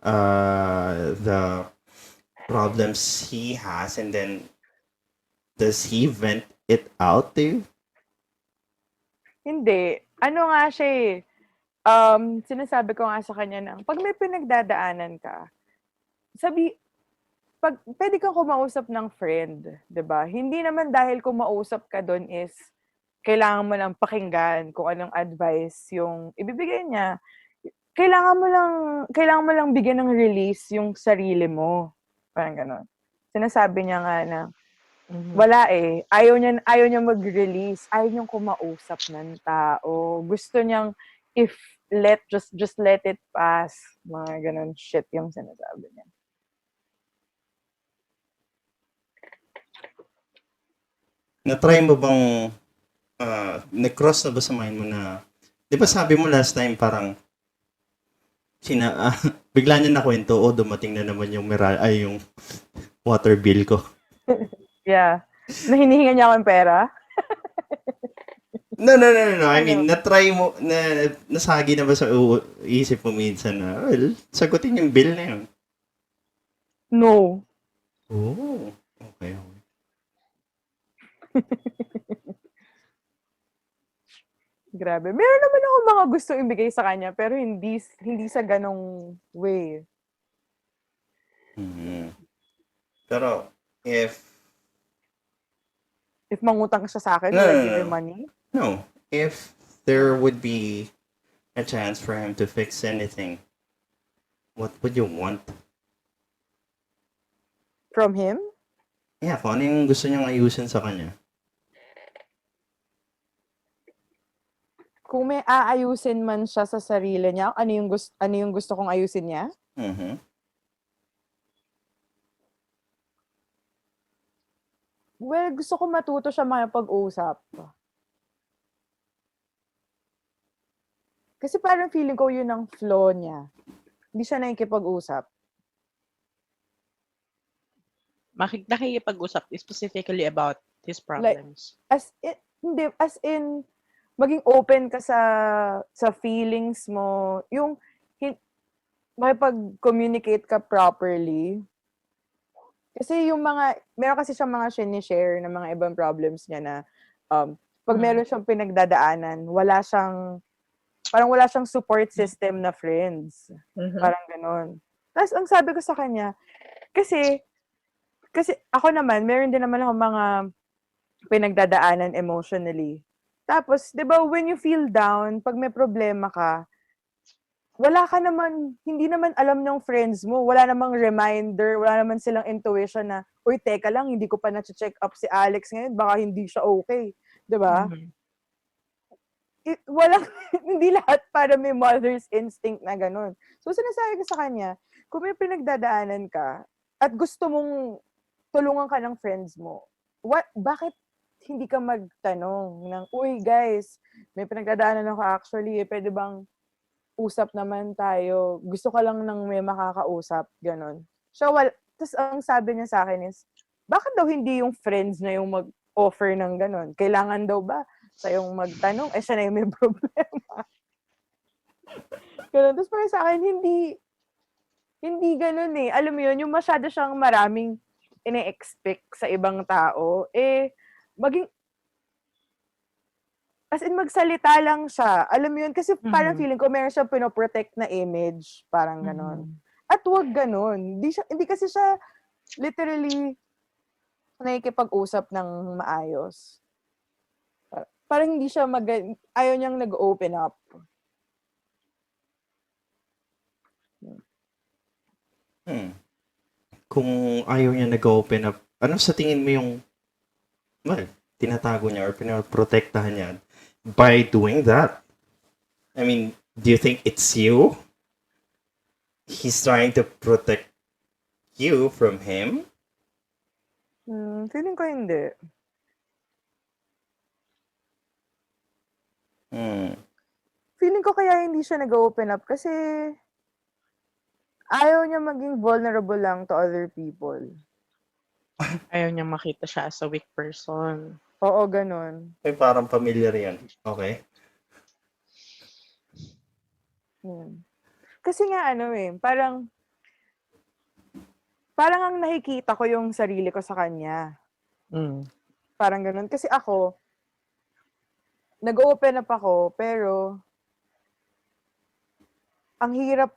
the problems he has, and then does he vent it out to you? Hindi. Ano nga siya eh. Sinasabi ko nga sa kanya na, pag may pinagdadaanan ka, pwede kang kumausap ng friend, 'di ba? Hindi naman dahil kumausap ka doon is kailangan mo lang pakinggan kung anong advice yung ibibigay niya. Kailangan mo lang bigyan ng release yung sarili mo. Parang gano'n. Sinasabi niya nga na wala eh. Ayaw niya mag-release. Ayaw niyang kumausap ng tao. Gusto niyang just let it pass. Mga ganun shit yung sinasabi niya. Na-try mo bang nag-cross na ba sa mind mo na, di ba sabi mo last time parang bigla niya nakwento, dumating na naman yung yung water bill ko. Yeah. Na hinihinga niya akong pera? No. I mean, na-try mo, nasagi na ba sa isip mo minsan na, well, sagutin yung bill na yun? No. Oh, okay. Grabe. Meron naman ako mga gusto ibigay sa kanya, pero hindi sa ganong way. Pero, if mangutang siya sa akin, will I give him money? No. If there would be a chance for him to fix anything, what would you want? From him? Yeah, kung ano yung gusto niyang ayusin sa kanya. Kung may aayusin man siya sa sarili niya, ano yung gusto kong ayusin niya? Well, gusto ko matuto siya makipag-usap. Kasi parang feeling ko yun ang flaw niya. Hindi siya nakikipag-usap. Nakikipag-usap specifically about his problems. As in, maging open ka sa feelings mo. Yung, makipag-communicate ka properly. Kasi yung meron kasi siyang mga sinishare na mga ibang problems niya na, pag meron siyang pinagdadaanan, wala siyang support system na friends. Parang ganon. Tapos, ang sabi ko sa kanya, kasi ako naman, meron din naman ako mga pinagdadaanan emotionally. Tapos, di ba, when you feel down, pag may problema ka, hindi naman alam ng friends mo, wala namang reminder, wala naman silang intuition na, uy, teka lang, hindi ko pa na-check up si Alex ngayon, baka hindi siya okay. Di ba? Hindi lahat para may mother's instinct na ganun. So, sinasabi ko sa kanya, kung may pinagdadaanan ka, at gusto mong tulungan ka ng friends mo, bakit hindi ka magtanong ng, uy guys, may pinagdadaanan ako actually, pwede bang usap naman tayo, gusto ka lang ng may makakausap, ganon. So, tapos ang sabi niya sa akin is, bakit daw hindi yung friends na yung mag-offer ng ganon? Kailangan daw ba sa yung magtanong? Siya na yung may problema. Ganon. Tapos para sa akin, hindi ganon eh. Alam mo yun, yung masyado siyang maraming ine-expect sa ibang tao, as in, magsalita lang siya. Alam mo yun? Kasi parang feeling ko meron siyang pinoprotect na image. Parang ganon. At wag ganon. Hindi kasi siya literally nakikipag-usap ng maayos. Parang hindi siya ayaw niyang nag-open up. Kung ayaw niya nag-open up, ano sa tingin mo yung tinatago niya or pinoprotektahan niya by doing that? I mean, do you think it's you? He's trying to protect you from him? Feeling ko hindi. Feeling ko kaya hindi siya nag-open up kasi ayaw niya maging vulnerable lang to other people. Ayaw niya makita siya as a weak person. Oo, ganun. Parang familiar yan. Okay. Kasi nga parang ang nakikita ko yung sarili ko sa kanya. Parang ganun. Kasi ako, nag-open up ako, pero ang hirap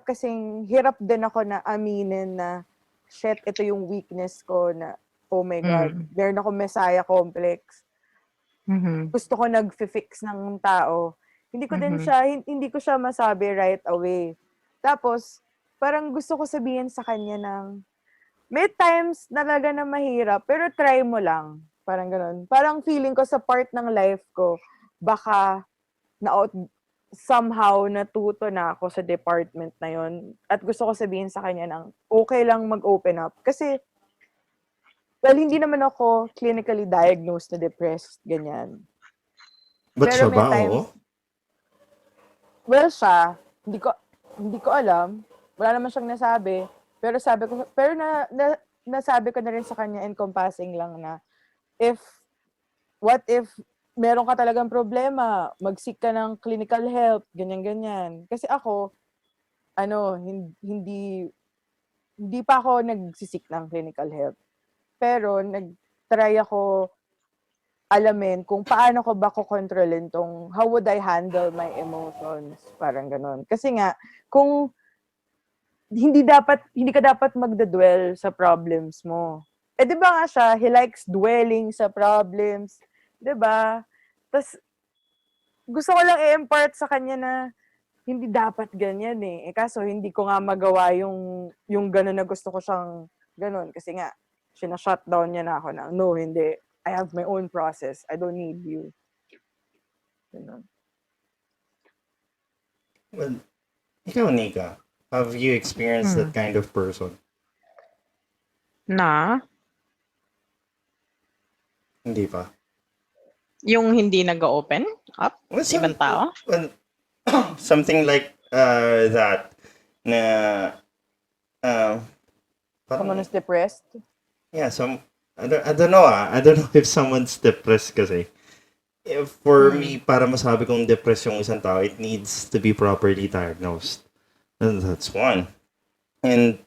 kasing, hirap din ako na aminin na, shit, ito yung weakness ko na, oh my God, meron ako messiah complex. Gusto ko nag-fix ng tao. Hindi ko siya masabi right away. Tapos, parang gusto ko sabihin sa kanya ng, may times talaga na mahirap, pero try mo lang. Parang ganun. Parang feeling ko sa part ng life ko, baka somehow natuto na ako sa department na yon. At gusto ko sabihin sa kanya ng, okay lang mag-open up. Kasi, well, hindi naman ako clinically diagnosed na depressed, ganyan. But siya ba, Well, siya, hindi ko alam. Wala naman siyang nasabi. Pero nasabi ko na rin sa kanya encompassing lang na, what if meron ka talagang problema, mag-seek ka ng clinical help, ganyan-ganyan. Kasi ako, hindi pa ako nag-seek ng clinical help. Pero nag-try ako alamin kung paano ko ba kontrolin tong, how would I handle my emotions, parang ganon. Kasi nga, kung hindi ka dapat magdadwell sa problems mo. Di ba nga siya, he likes dwelling sa problems, di ba? Tapos, gusto ko lang i-impart sa kanya na hindi dapat ganyan eh. Kaso, hindi ko nga magawa yung gano'n na gusto ko siyang gano'n. Kasi nga, shutdown niya na ako na, no, hindi. I have my own process. I don't need you. Ganun. Well, ikaw, Nika, have you experienced that kind of person? Na? Hindi pa. Yung hindi nag-open up? Well, Ibang tao? Something like that na Someone who's depressed. yeah, I don't know I don't know if someone's depressed kasi. For me, para masabi kong depressed yung isang tao, it needs to be properly diagnosed. And that's one. And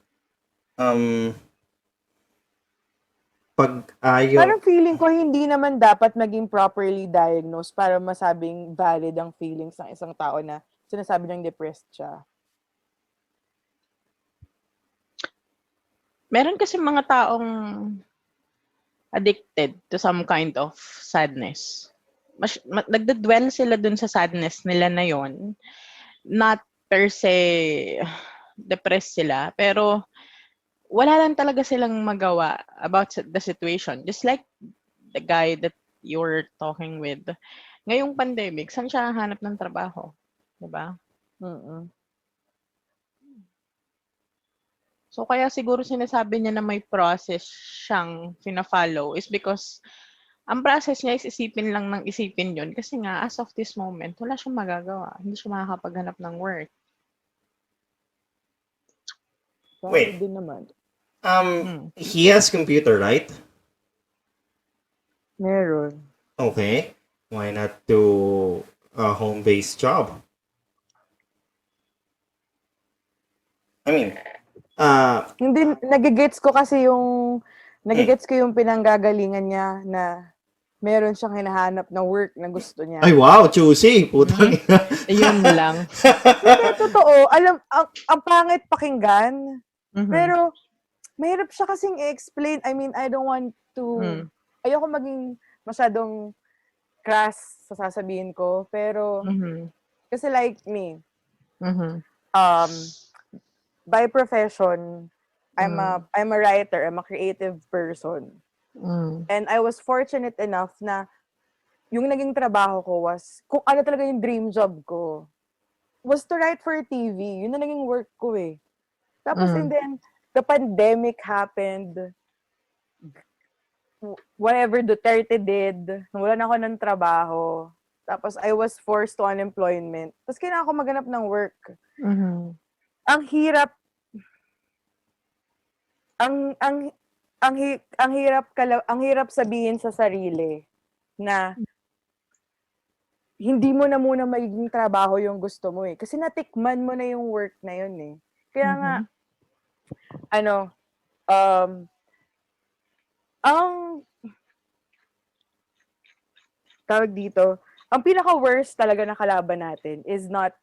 pag Parang feeling ko hindi naman dapat maging properly diagnosed para masabing valid ang feelings ng isang tao na sinasabi niyang depressed siya. Meron kasi mga taong addicted to some kind of sadness. Nagdadwell sila dun sa sadness nila na yon. Not per se depressed sila, pero wala lang talaga silang magawa about the situation. Just like the guy that you were talking with. Ngayong pandemic, saan siya hanap ng trabaho? Diba? So, kaya siguro sinasabi niya na may process siyang fina-follow is because ang process niya is isipin lang ng isipin yun kasi nga, as of this moment, wala siyang magagawa. Hindi siya makakapaghanap ng work. Wait. Din naman. He has computer, right? Meron. Okay. Why not do a home-based job? I mean, hindi, nagigets ko kasi yung pinanggagalingan niya na meron siyang hinahanap na work na gusto niya. Ay, wow, choosy. Putang ina. Yun lang. Hindi, totoo. Alam, ang pangit pakinggan. Pero, mahirap siya kasing i-explain. I mean, I don't want to, ayoko maging masyadong crass sa sasabihin ko. Pero, kasi like me, by profession, I'm a writer, I'm a creative person. And I was fortunate enough na yung naging trabaho ko was, kung ano talaga yung dream job ko, was to write for TV. Yun na naging work ko eh. Tapos and then, the pandemic happened. Whatever Duterte did, wala na ako ng trabaho. Tapos I was forced to unemployment. Tapos kailangan ko maghanap ng work. Ang hirap ang hirap sabihin sa sarili na hindi mo na muna magiging trabaho yung gusto mo eh. Kasi natikman mo na yung work na yun eh. Kaya nga, tawag dito, ang pinaka-worst talaga na kalaban natin is not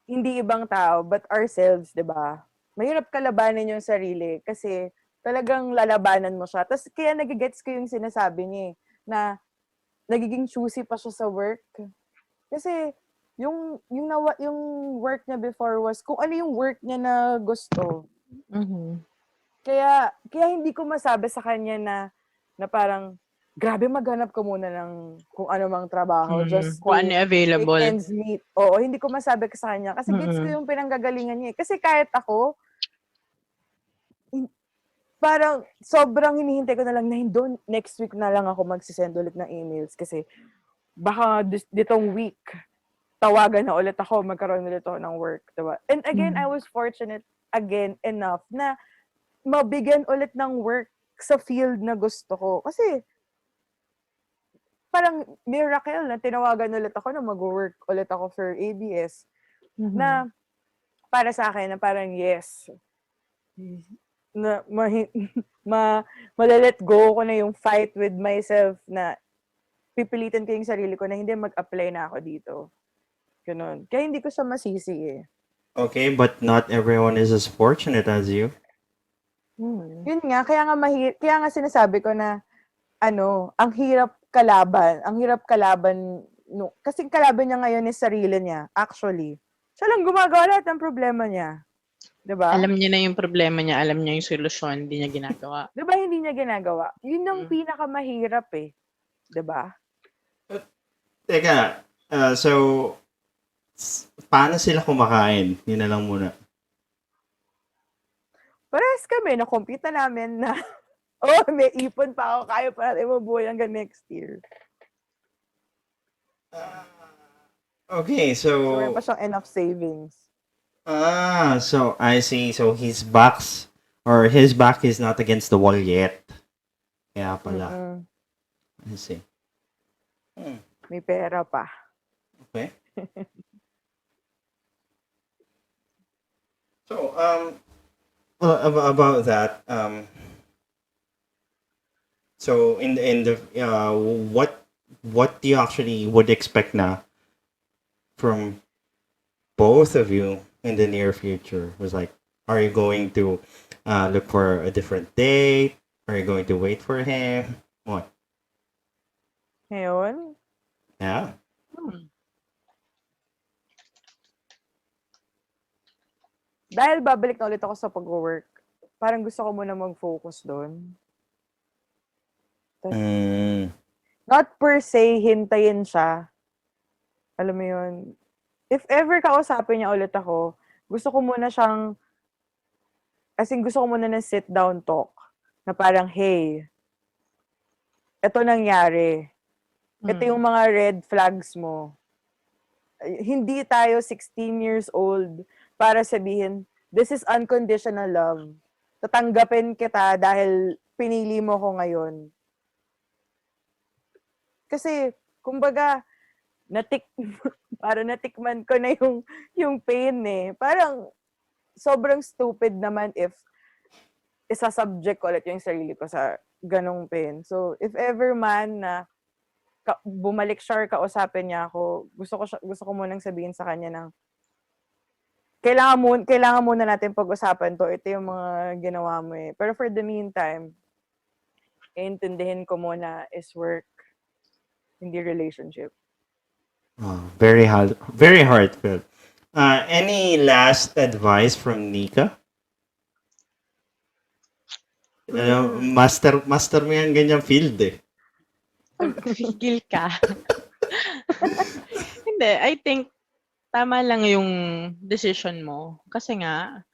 hindi ibang tao, but ourselves, di ba? Mahirap kalabanin yung sarili kasi talagang lalabanan mo siya. Tapos kaya nagigets ko yung sinasabi niya na nagiging choosy pa siya sa work. Kasi yung work niya before was kung ano yung work niya na gusto. Kaya hindi ko masabi sa kanya na parang grabe maghanap ka muna ng kung ano mang trabaho just kung ano available. Ends meet. Oo, hindi ko masabi sa kanya kasi gets ko yung pinanggagalingan niya. Kasi kahit ako, parang sobrang hinihintay ko na lang na hindi next week na lang ako magsisend ulit ng emails kasi baka ditong week tawagan na ulit ako, magkaroon ulit ako ng work, diba? And again, I was fortunate again enough na mabigyan ulit ng work sa field na gusto ko. Kasi parang miracle na tinawagan ulit ako na mag-work ulit ako for ABS na para sa akin na parang yes na let go ko na yung fight with myself na pipilitin ko yung sarili ko na hindi mag-apply na ako dito. Ganun. Kaya hindi ko siya masisi eh. Okay, but not everyone is as fortunate as you. Yun nga, kaya nga sinasabi ko na ang hirap kalaban no, kasi kalaban niya ngayon is sarili niya, actually. Siya lang gumagawa lahat ng problema niya. 'Di ba? Alam niya na yung problema niya, alam niya yung solusyon, hindi niya ginagawa. 'Di ba hindi niya ginagawa? Yun ang pinakamahirap eh. 'Di ba? Teka, so paano sila kumakain? Yun na lang muna. Parehas kami, na-compute na namin na Oh, may ipon pa ako. Kaya pa natin mabuhay hanggang next year. Okay, So, so meron pa siyang enough savings. so I see. So his back is not against the wall yet. Kaya pala. I see. May pera pa. Okay. So well, about that, so in the what do you actually would expect now from both of you in the near future? Was like, are you going to look for a different date? Are you going to wait for him? What? Ngayon, Yeah. dahil babalik na ulit ako sa pag-work, parang gusto ko muna mag-focus doon. Not per se, hintayin siya. Alam mo yun. If ever kausapin niya ulit ako, gusto ko muna siyang, gusto ko muna ng sit-down talk. Na parang, hey, ito nangyari. Ito yung mga red flags mo. Hindi tayo 16 years old para sabihin, this is unconditional love. Tatanggapin kita dahil pinili mo ko ngayon. Kasi, kumbaga, natikman ko na yung pain eh. Parang, sobrang stupid naman if isa-subject ko ulit yung sarili ko sa ganong pain. So, if ever man na bumalik siya or kausapin niya ako, gusto ko munang sabihin sa kanya ng kailangan muna natin pag-usapan to. Ito yung mga ginawa mo eh. Pero for the meantime, iintindihin ko muna is work, hindi relationship. Very heartfelt. Any last advice from Nika? Master mo yan ganyang field eh. Feel ka. Hindi, I think tama lang yung decision mo. Kasi nga,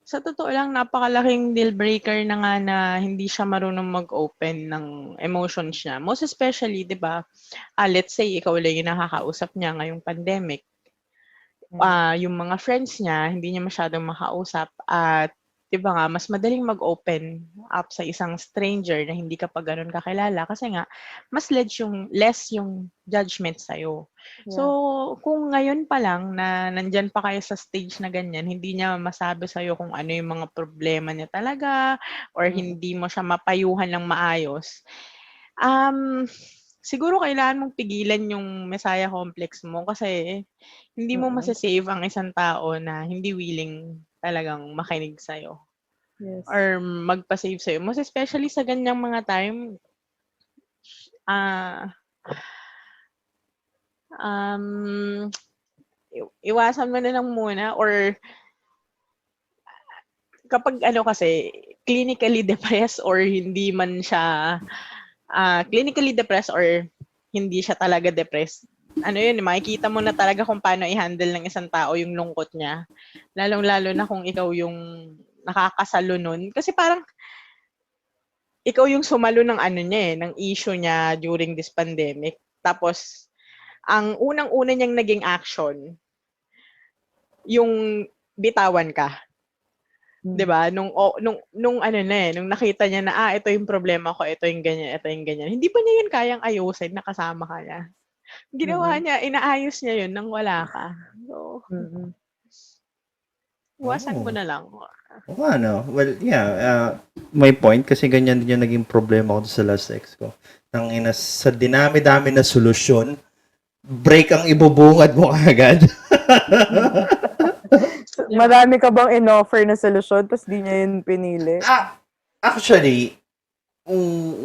sa totoo lang, napakalaking deal breaker na nga na hindi siya marunong mag-open ng emotions niya. Most especially, di ba, let's say, ikaw lang yung nakakausap niya ngayong pandemic. Yung mga friends niya, hindi niya masyadong makausap. At, di ba nga, mas madaling mag-open up sa isang stranger na hindi ka pa ganun kakilala. Kasi nga, mas less yung judgment sa'yo. Yeah. So, kung ngayon pa lang na nandyan pa kayo sa stage na ganyan, hindi niya masabi sa'yo kung ano yung mga problema niya talaga or hindi mo siya mapayuhan ng maayos, siguro kailangan mong pigilan yung Messiah complex mo kasi hindi mo masasave ang isang tao na hindi willing talagang makinig sa'yo. Yes. Or magpa-save sa'yo. Most especially sa ganyang mga time, iwasan mo na lang muna or kapag kasi clinically depressed or hindi man siya clinically depressed or hindi siya talaga depressed, makikita mo na talaga kung paano i-handle ng isang tao yung lungkot niya. Lalong-lalo na kung ikaw yung nakakasalo nun. Kasi parang ikaw yung sumalo ng niya ng issue niya during this pandemic. Tapos, ang unang-una niyang naging action, yung bitawan ka. 'Di ba? Nung nakita niya na ito yung problema ko, ito yung ganyan. Hindi pa niya yun kayang ayusin na kasama ka niya. Ginawa niya, inaayos niya yun nang wala ka. So, iwasan mo na lang. Well, yeah, my point kasi ganyan din yung naging problema ko sa last ex ko. Sa dinami-dami na solusyon, break ang ibubungad mo agad. Marami ka bang in-offer na solusyon tapos di niya yun pinili? Actually,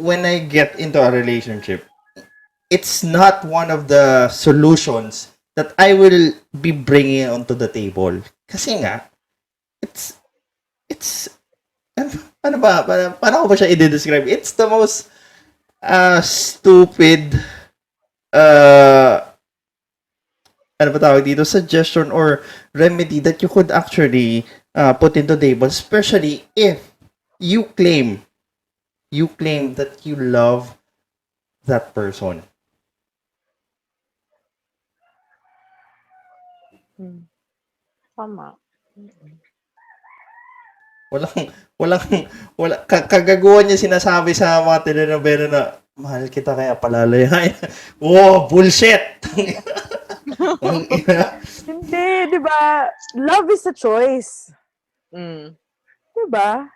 when I get into a relationship, it's not one of the solutions that I will be bringing onto the table. Kasi nga, it's paano ko ba siya i-describe? It's the most stupid ano ba tawag dito, suggestion or remedy that you could actually put into the table, especially if you claim you claim that you love that person. Tama. Kagaguhan niya sinasabi sa mga telenovela na, mahal kita kaya palalayain. Wow, bullshit! Hindi, di ba? Love is a choice. Di ba?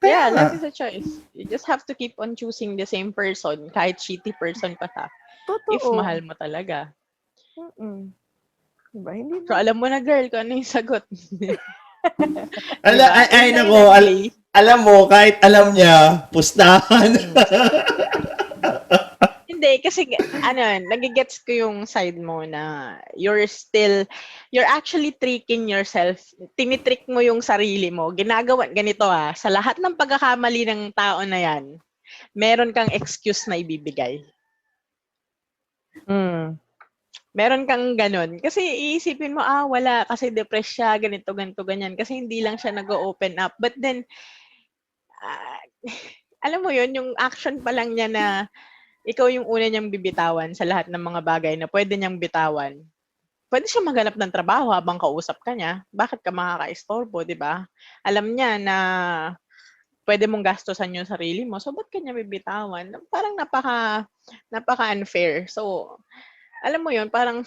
Yeah, love is a choice. You just have to keep on choosing the same person, kahit shitty person pa siya. Totoo. If mahal mo talaga. Diba? Hindi So, alam mo na, girl, kung ano yung sagot. Alam mo, kahit alam niya, pustahan. Hindi, kasi, nagigets ko yung side mo na you're actually tricking yourself. Tinitrick mo yung sarili mo. Ginagawa, ganito sa lahat ng pagkakamali ng tao na yan, meron kang excuse na ibibigay. Meron kang ganun. Kasi iisipin mo, wala, kasi depressed siya, ganito, ganyan. Kasi hindi lang siya nag-open up. But then, alam mo yun, yung action pa lang niya na ikaw yung una niyang bibitawan sa lahat ng mga bagay na pwede niyang bitawan. Pwede siya maghanap ng trabaho habang kausap ka niya. Bakit ka makaka-istorbo, di ba? Alam niya na pwede mong gastusan yung sarili mo. So, ba't ka niya bibitawan? Parang napaka-unfair. So, alam mo yun, parang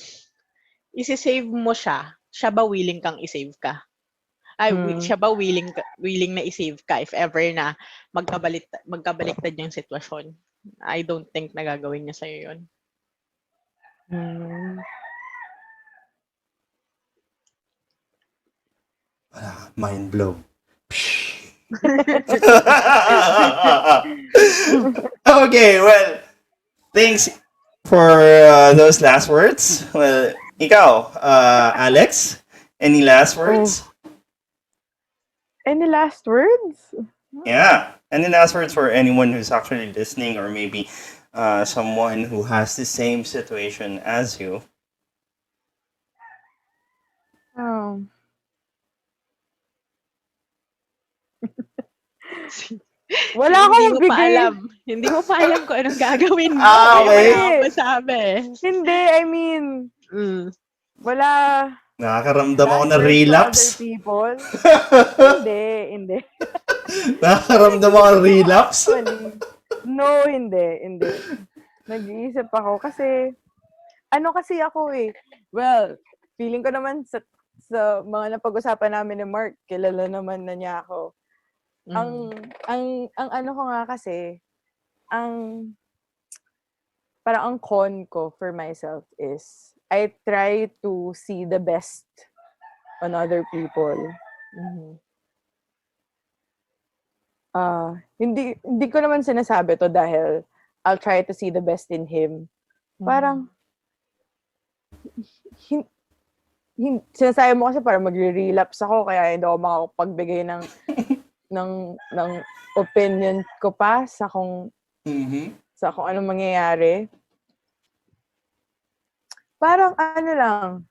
isi-save mo siya. Siya ba willing kang i-save ka? Siya ba willing na i-save ka if ever na magkabaliktad yung sitwasyon? I don't think nagagawin niya sa'yo yun. Mind blown. Okay, well, thanks for those last words. Well, ikaw, Alex, any last words? Any last words? Yeah, any last words for anyone who's actually listening, or maybe someone who has the same situation as you? Wala akong bigay. Hindi mo pa alam kung anong gagawin mo. Okay. Wala akong masabi. Hindi, I mean, wala. Nakakaramdam ako ng relapse. Other people. Hindi. Nakakaramdam ako ng relapse? No, hindi. Nag-iisip ako kasi, kasi ako well, feeling ko naman sa mga napag-usapan namin ni Mark, kilala naman na niya ako. Ang ko nga kasi, parang ang con ko for myself is, I try to see the best on other people. Hindi ko naman sinasabi to dahil I'll try to see the best in him. Parang, sinasabi mo kasi para magre-relapse ako, kaya hindi ako makapagbigay ng opinion ko pa sa kung anong mangyayari. Parang lang.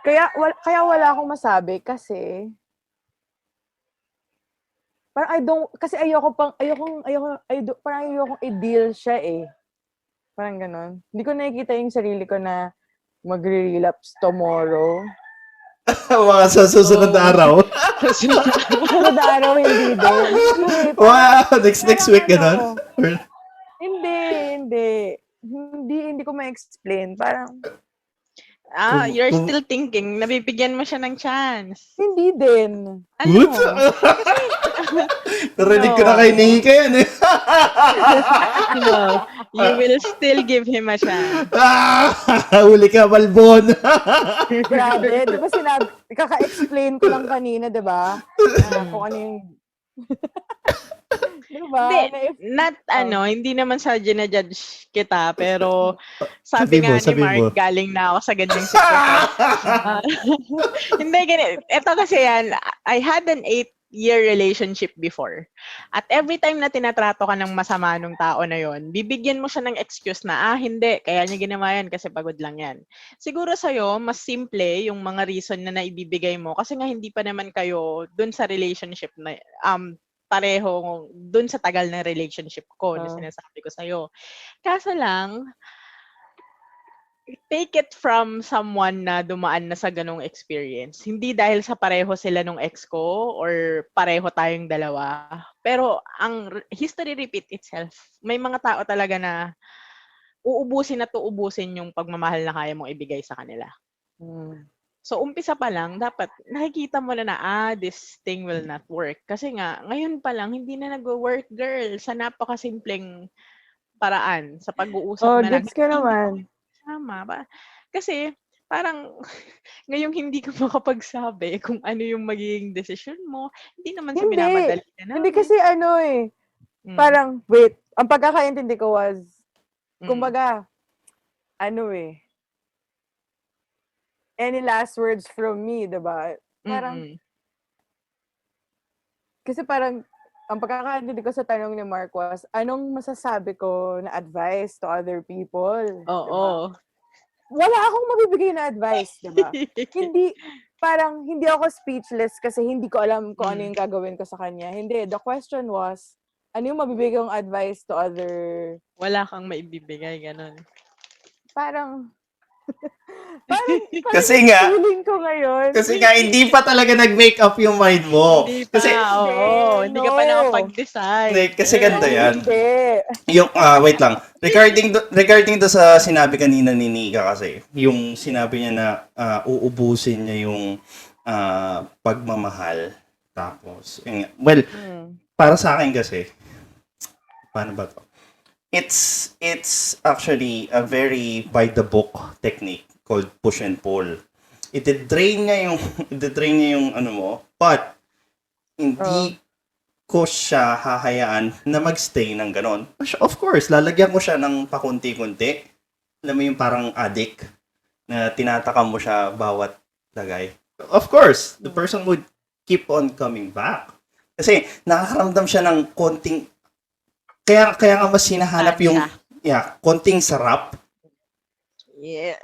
Kaya wala akong masabi kasi parang ayokong i-deal siya Parang ganon. Hindi ko nakikita yung sarili ko na magre-relapse tomorrow. Mga sa susunod na araw. Susunod na araw, hindi din. Wow, next week ganon? Hindi ko ma-explain. Parang, you're still thinking, nabibigyan mo siya ng chance. Hindi din. Good? Narinig ko na kay Nika yan No, you will still give him a chance. Huli ka, Balbon. Grabe, di ba kaka-explain ko lang kanina, di ba? Kung ano yung... Diba? Hindi naman sa ginajudge kita, pero sabi nga ni Mark, galing na ako sa ganyang sitwasyon. Hindi, ganito. Ito kasi yan, I had an 8-year relationship before. At every time na tinatrato ka ng masama nung tao na yon, bibigyan mo siya ng excuse na, hindi, kaya niya ginawa yan kasi pagod lang yan. Siguro sa'yo, mas simple yung mga reason na naibibigay mo kasi nga hindi pa naman kayo dun sa relationship na, pareho dun sa tagal ng relationship ko na sinasabi ko sa'yo. Kaso lang, take it from someone na dumaan na sa ganong experience. Hindi dahil sa pareho sila nung ex ko or pareho tayong dalawa. Pero ang history repeat itself. May mga tao talaga na uubusin at uubusin yung pagmamahal na kaya mong ibigay sa kanila. So, umpisa pa lang, dapat nakikita mo na this thing will not work. Kasi nga, ngayon pa lang, hindi na nag-work, girl, sa napakasimpleng paraan, sa pag-uusap na lang. Gets ka naman. Tama ba? Kasi, parang, ngayong hindi ka makapagsabi kung ano yung magiging decision mo, hindi naman sa minamadali ka na. Hindi kasi parang, wait, ang pagkakaintindi ko was, kumbaga, any last words from me, diba? Parang, kasi parang, ang pagkakaintindi ko sa tanong ni Mark was, anong masasabi ko na advice to other people? Oo. Diba? Wala akong mabibigay na advice, diba? hindi ako speechless kasi hindi ko alam kung ano yung gagawin ko sa kanya. Hindi, the question was, ano yung mabibigay kong advice to other... Wala kang maibibigay, ganun. Parang kasi nga, feeling ko ngayon. Kasi nga, hindi pa talaga nag-make up yung mind mo. Hindi pa, hindi ka pa nakapag-decide. Kasi ganda yan. Hindi. Yung, wait lang. Regarding to sa sinabi kanina ni Nika kasi, yung sinabi niya na uubusin niya yung pagmamahal. Tapos, well, para sa akin kasi, paano ba to? It's actually a very by the book technique called push and pull. Ite-drain niya yung ano mo, but hindi ko siya hahayaan na magstay ng ganon. Of course, lalagyan ko siya ng pakunti-kunti. Alam mo yung parang addict na tinatakam mo siya bawat lagay. Of course, the person would keep on coming back. Kasi nakakaramdam siya ng konting kaya nga mas hinahanap yung konting sarap. Yeah.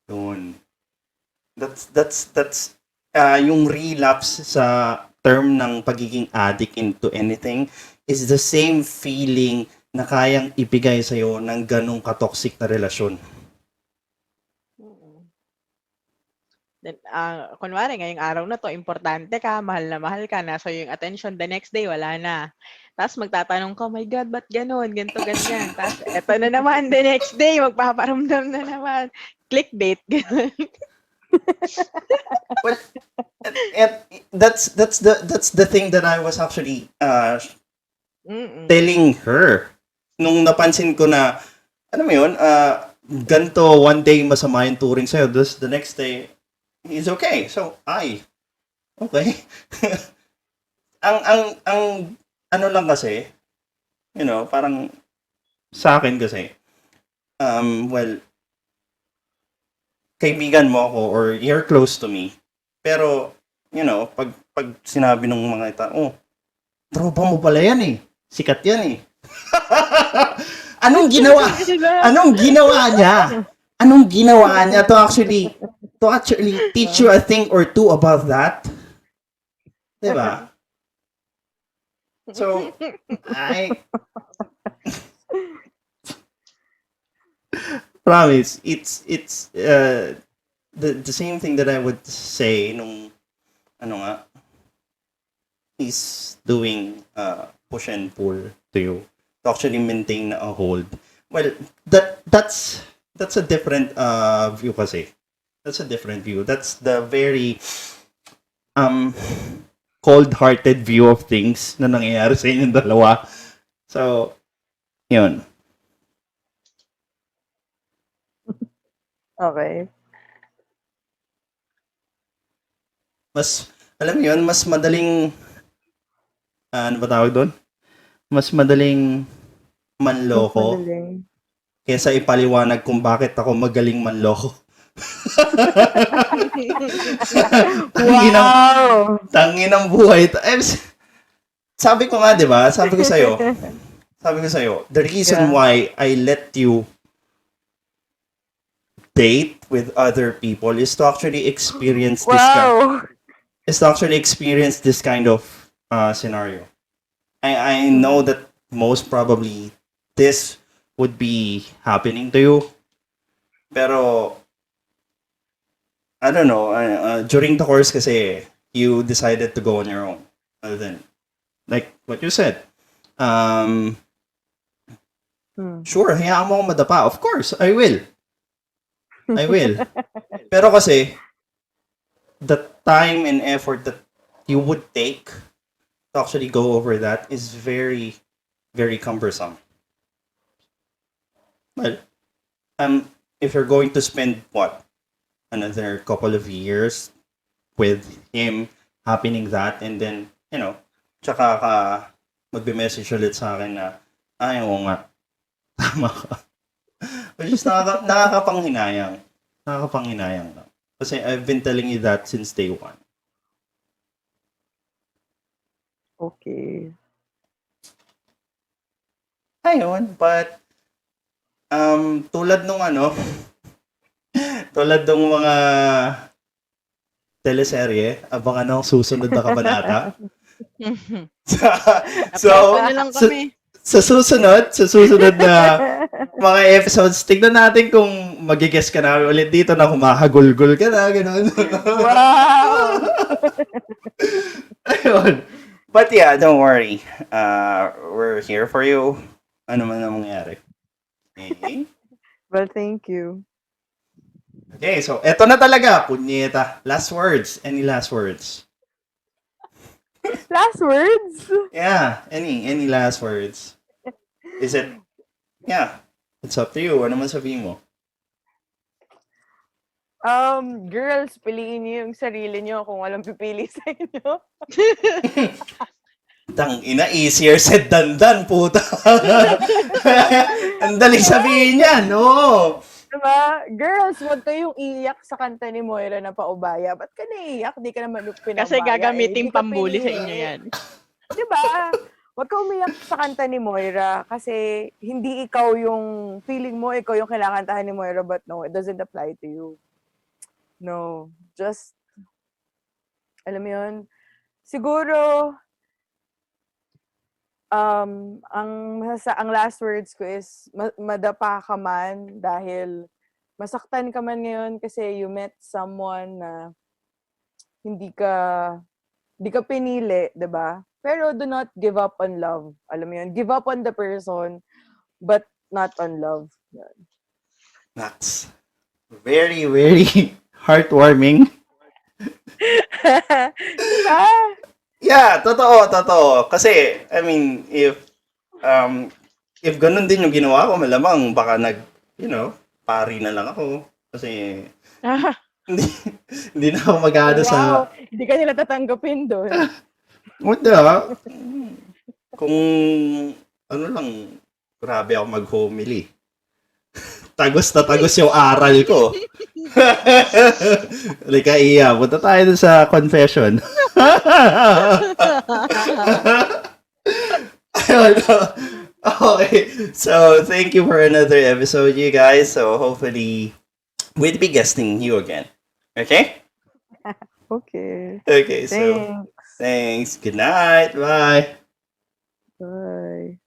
Yun. That's yung relapse sa term ng pagiging addict into anything is the same feeling na kayang ibigay sa'yo ng ganong katoxic na relasyon. Then, kunwari, ngayong araw na to, importante ka, mahal na mahal ka, nasa yung attention, the next day, wala na. Tapos magtatanong ka, oh my God, ba't ganun? Ganto, ganyan. Tapos, eto na naman, the next day, magpaparamdam na naman. Clickbait, ganun. Well, that's the thing that I was actually telling her. Nung napansin ko na, ano mo yun, ganito, one day masama yung turing sa'yo, the next day, he's okay. So, okay. ang ano lang kasi, parang sa akin kasi, well, kaibigan mo ako or you're close to me. Pero, pag sinabi ng mga tao, tropa mo pala yan eh. Sikat yan eh. Anong ginawa niya? Anong ginawa niya to actually teach you a thing or two about that? Diba? So, promise, it's the same thing that I would say nung he's doing push and pull to you to actually maintain a hold. Well, that's a different view kasi. That's a different view. That's the very cold-hearted view of things na nangyayari sa inyong dalawa. So, yun. Okay. Alam mo yun, mas madaling, ano ba tawag doon? Mas madaling manloko kesa ipaliwanag kung bakit ako magaling manloko. Tangin ng buhay. Sabi ko nga, di ba? Sabi ko sa'yo, the reason why I let you date with other people is to actually experience this is to actually experience this kind of scenario. I know that most probably this would be happening to you, pero I don't know, during the course kasi, you decided to go on your own. Other than, like what you said, sure, hayaan mo akong madapa. Of course, I will. I will. Pero kasi, the time and effort that you would take to actually go over that is very, very cumbersome. Well, if you're going to spend, what, another couple of years with him happening that, and then, tsaka ka magbe-message ulit sa akin na, oo nga, tama ka. Which is nakakapanghinayang. Nakakapanghinayang lang. Kasi I've been telling you that since day one. Okay. Ayun, but tulad nung tulad nung mga teleserye, abangan ang susunod na kabanata. So, Apply na lang kami. sa susunod na mga episodes, tignan natin kung magigess ka namin ulit dito na humahagulgul ka na, gano'n. Wow! Ayun. But yeah, don't worry. We're here for you. Ano man ang mangyari. Okay? Well, thank you. Okay, so eto na talaga, punyeta. Last words. Any last words? Last words? Yeah, any last words? Is it, yeah, it's up to you. Ano man sabihin mo? Girls, piliin niyo yung sarili niyo kung walang pipili sa inyo. Tang ina, easier said than done, puta. Ang daling sabihin yan, no? Diba? Girls, huwag kayong iiyak sa kanta ni Moira na paubaya. Ba't ka naiiyak? Di ka naman pinabaya. Kasi gagamitin Di ka pambuli sa pinili. inyo yan. Diba? Huwag ka umiyak sa kanta ni Moira kasi hindi ikaw yung feeling mo, ikaw yung kailangan ni Moira, but no, it doesn't apply to you. No. Just, alam mo yun, siguro, ang last words ko is madapa ka man dahil masaktan ka man ngayon kasi you met someone na hindi ka pinili, 'di ba? Pero do not give up on love. Alam mo 'yun, give up on the person but not on love. Yan. That's very, very heartwarming. Diba? Yeah, totoo. Kasi, I mean, if ganun din yung ginawa ko, malamang baka pari na lang ako. Kasi, hindi na ako mag-ano sa... Hindi ka nila tatanggapin doon. Wala. Kung, grabe ako mag-homily. Tagos na tagos yung aral ko. Lika, iya. Punta tayo dun sa confession. Okay. So, thank you for another episode, you guys. So, hopefully, we'll be guesting you again. Okay? Okay. Okay, so, thanks. Good night. Bye. Bye.